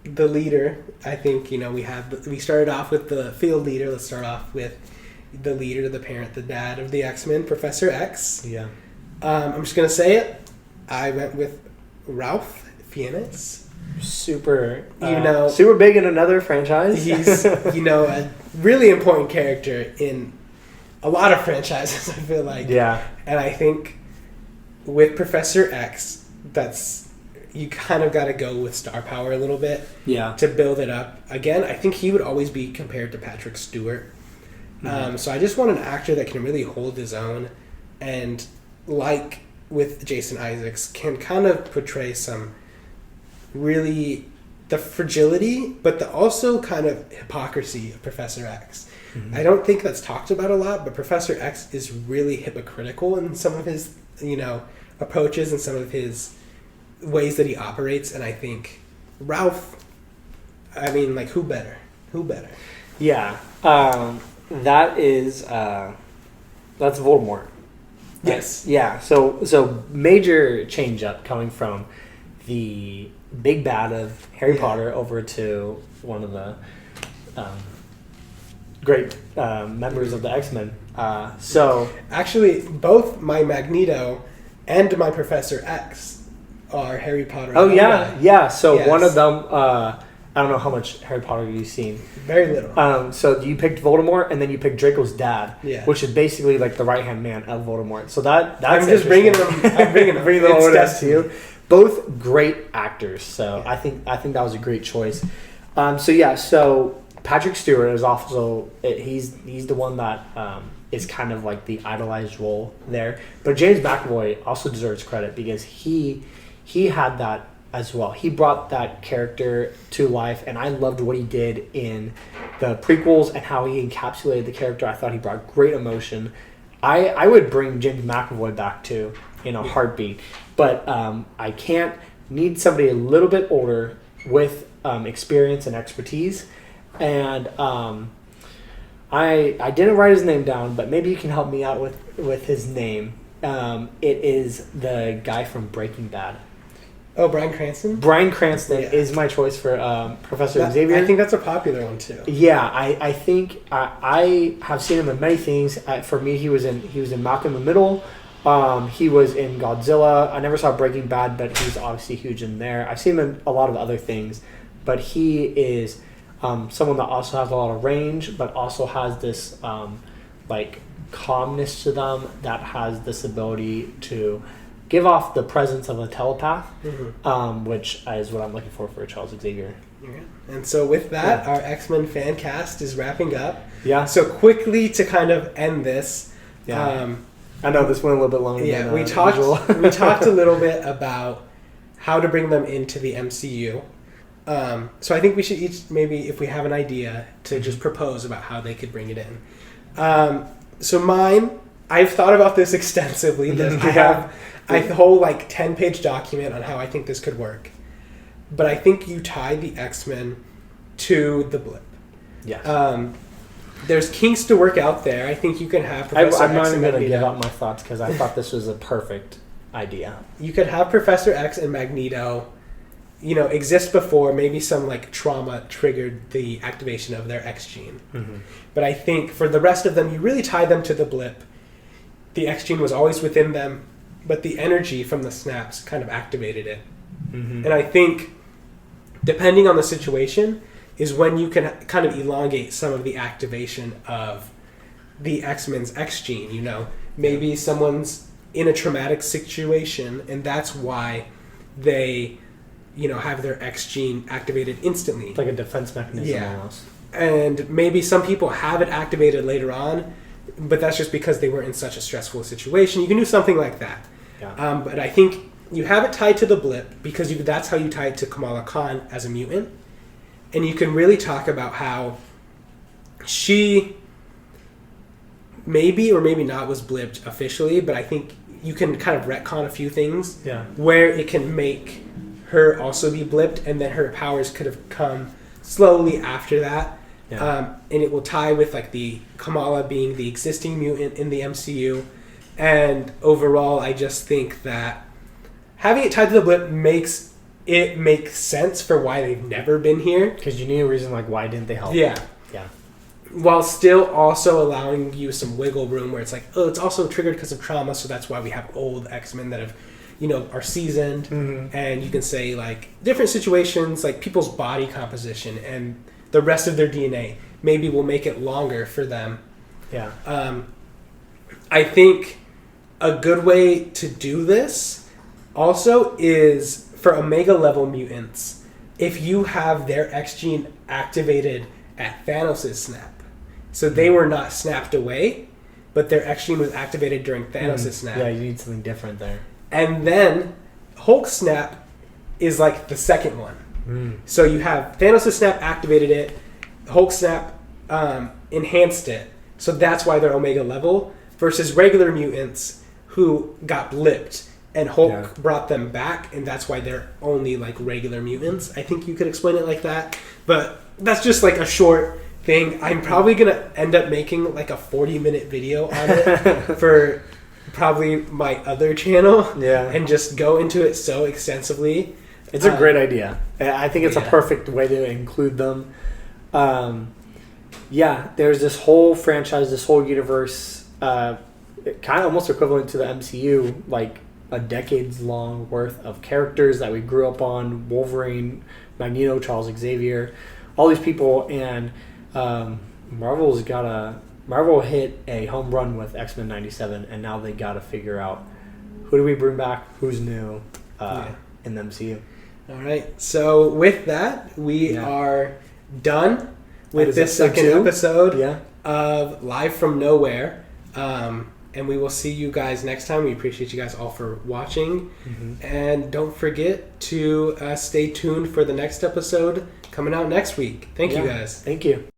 Speaker 2: the leader, I think, we started off with the field leader. Let's start off with the leader, the parent, the dad of the X-Men, Professor X.
Speaker 1: Yeah.
Speaker 2: I'm just going to say it. I went with Ralph Fiennes.
Speaker 1: Super,
Speaker 2: Super
Speaker 1: super big in another franchise.
Speaker 2: He's, a really important character in a lot of franchises, I feel like.
Speaker 1: Yeah.
Speaker 2: And I think with Professor X, you kind of got to go with star power a little bit.
Speaker 1: Yeah.
Speaker 2: To build it up. Again, I think he would always be compared to Patrick Stewart. Mm-hmm. So I just want an actor that can really hold his own, and like with Jason Isaacs, can kind of portray some really the fragility, but the also kind of hypocrisy of Professor X. Mm-hmm. I don't think that's talked about a lot, but Professor X is really hypocritical in some of his, approaches and some of his ways that he operates. And I think Ralph, who better? Who better?
Speaker 1: Yeah. That is, that's Voldemort.
Speaker 2: Yes.
Speaker 1: Yeah. So major change up coming from the big bad of Harry Potter over to one of the great members of the X-Men. So
Speaker 2: actually, both my Magneto and my Professor X are Harry Potter.
Speaker 1: Oh yeah. So
Speaker 2: yes.
Speaker 1: one of them. I don't know how much Harry Potter you've seen.
Speaker 2: Very little.
Speaker 1: So you picked Voldemort, and then you picked Draco's dad, which is basically like the right-hand man of Voldemort. So that's
Speaker 2: I'm just bringing them. I'm bringing them.
Speaker 1: Bringing them over to you. Both great actors. So I think that was a great choice. So Patrick Stewart is also he's the one that is kind of like the idolized role there. But James McAvoy also deserves credit because he had that as well. He brought that character to life, and I loved what he did in the prequels and how he encapsulated the character. I thought he brought great emotion. I would bring James McAvoy back too in a heartbeat, but I can't. Need somebody a little bit older with experience and expertise, and I didn't write his name down, but maybe you can help me out with his name. It is the guy from Breaking Bad.
Speaker 2: Oh, Bryan Cranston?
Speaker 1: Bryan Cranston is my choice for Professor Xavier.
Speaker 2: I think that's a popular one too.
Speaker 1: Yeah, I think I have seen him in many things. For me, he was in Malcolm in the Middle. He was in Godzilla. I never saw Breaking Bad, but he's obviously huge in there. I've seen him in a lot of other things, but he is someone that also has a lot of range, but also has this calmness to them that has this ability to give off the presence of a telepath, which is what I'm looking for Charles Xavier.
Speaker 2: Okay. And so with that, our X-Men fan cast is wrapping up.
Speaker 1: Yeah.
Speaker 2: So quickly to kind of end this.
Speaker 1: Yeah. I know this went a little bit longer.
Speaker 2: Yeah,
Speaker 1: than
Speaker 2: we talked a little bit about how to bring them into the MCU. So I think we should each, maybe if we have an idea, to just propose about how they could bring it in. So mine, I've thought about this extensively. I have a whole 10-page document on how I think this could work. But I think you tie the X-Men to the blip.
Speaker 1: Yes.
Speaker 2: There's kinks to work out there. I think you can have Professor
Speaker 1: I'm not
Speaker 2: X
Speaker 1: even
Speaker 2: and
Speaker 1: going to give
Speaker 2: Magneto.
Speaker 1: out my thoughts because I thought this was a perfect idea.
Speaker 2: You could have Professor X and Magneto, exist before maybe some trauma triggered the activation of their X gene.
Speaker 1: Mm-hmm.
Speaker 2: But I think for the rest of them, you really tie them to the blip. The X gene was always within them, but the energy from the snaps kind of activated it.
Speaker 1: Mm-hmm.
Speaker 2: And I think, depending on the situation, is when you can kind of elongate some of the activation of the X-Men's X gene. Maybe someone's in a traumatic situation, and that's why they, have their X gene activated instantly.
Speaker 1: It's like a defense mechanism almost.
Speaker 2: And maybe some people have it activated later on, but that's just because they were in such a stressful situation. You can do something like that.
Speaker 1: Yeah.
Speaker 2: But I think you have it tied to the blip because that's how you tie it to Kamala Khan as a mutant. And you can really talk about how she maybe or maybe not was blipped officially, but I think you can kind of retcon a few things where it can make her also be blipped, and then her powers could have come slowly after that. And it will tie with the Kamala being the existing mutant in the MCU. And overall, I just think that having it tied to the blip makes sense for why they've never been here.
Speaker 1: Because you need a reason why didn't they help?
Speaker 2: Yeah. While still also allowing you some wiggle room where it's it's also triggered because of trauma, so that's why we have old X-Men that have, are seasoned.
Speaker 1: Mm-hmm.
Speaker 2: And you can say different situations, people's body composition and the rest of their DNA maybe will make it longer for them.
Speaker 1: Yeah.
Speaker 2: I think a good way to do this also is for Omega level mutants, if you have their X gene activated at Thanos' snap. So they were not snapped away, but their X gene was activated during Thanos' snap.
Speaker 1: Yeah, you need something different there.
Speaker 2: And then Hulk's snap is the second one. So you have Thanos' snap activated it, Hulk's snap enhanced it. So that's why they're Omega level versus regular mutants who got blipped and Hulk brought them back, and that's why they're only regular mutants. I think you could explain it like that, but that's just a short thing. I'm probably gonna end up making a 40-minute video on it for probably my other channel, and just go into it so extensively.
Speaker 1: It's a great idea. I think it's a perfect way to include them. There's this whole franchise, this whole universe, kind of almost equivalent to the MCU, a decades long worth of characters that we grew up on: Wolverine, Magneto, Charles Xavier, all these people. And Marvel hit a home run with X-Men 97, and now they got to figure out who do we bring back, who's new in the MCU. All
Speaker 2: right, so with that, we are done with this second episode of Live from Knowhere. And we will see you guys next time. We appreciate you guys all for watching. Mm-hmm. And don't forget to stay tuned for the next episode coming out next week. Thank you guys.
Speaker 1: Thank you.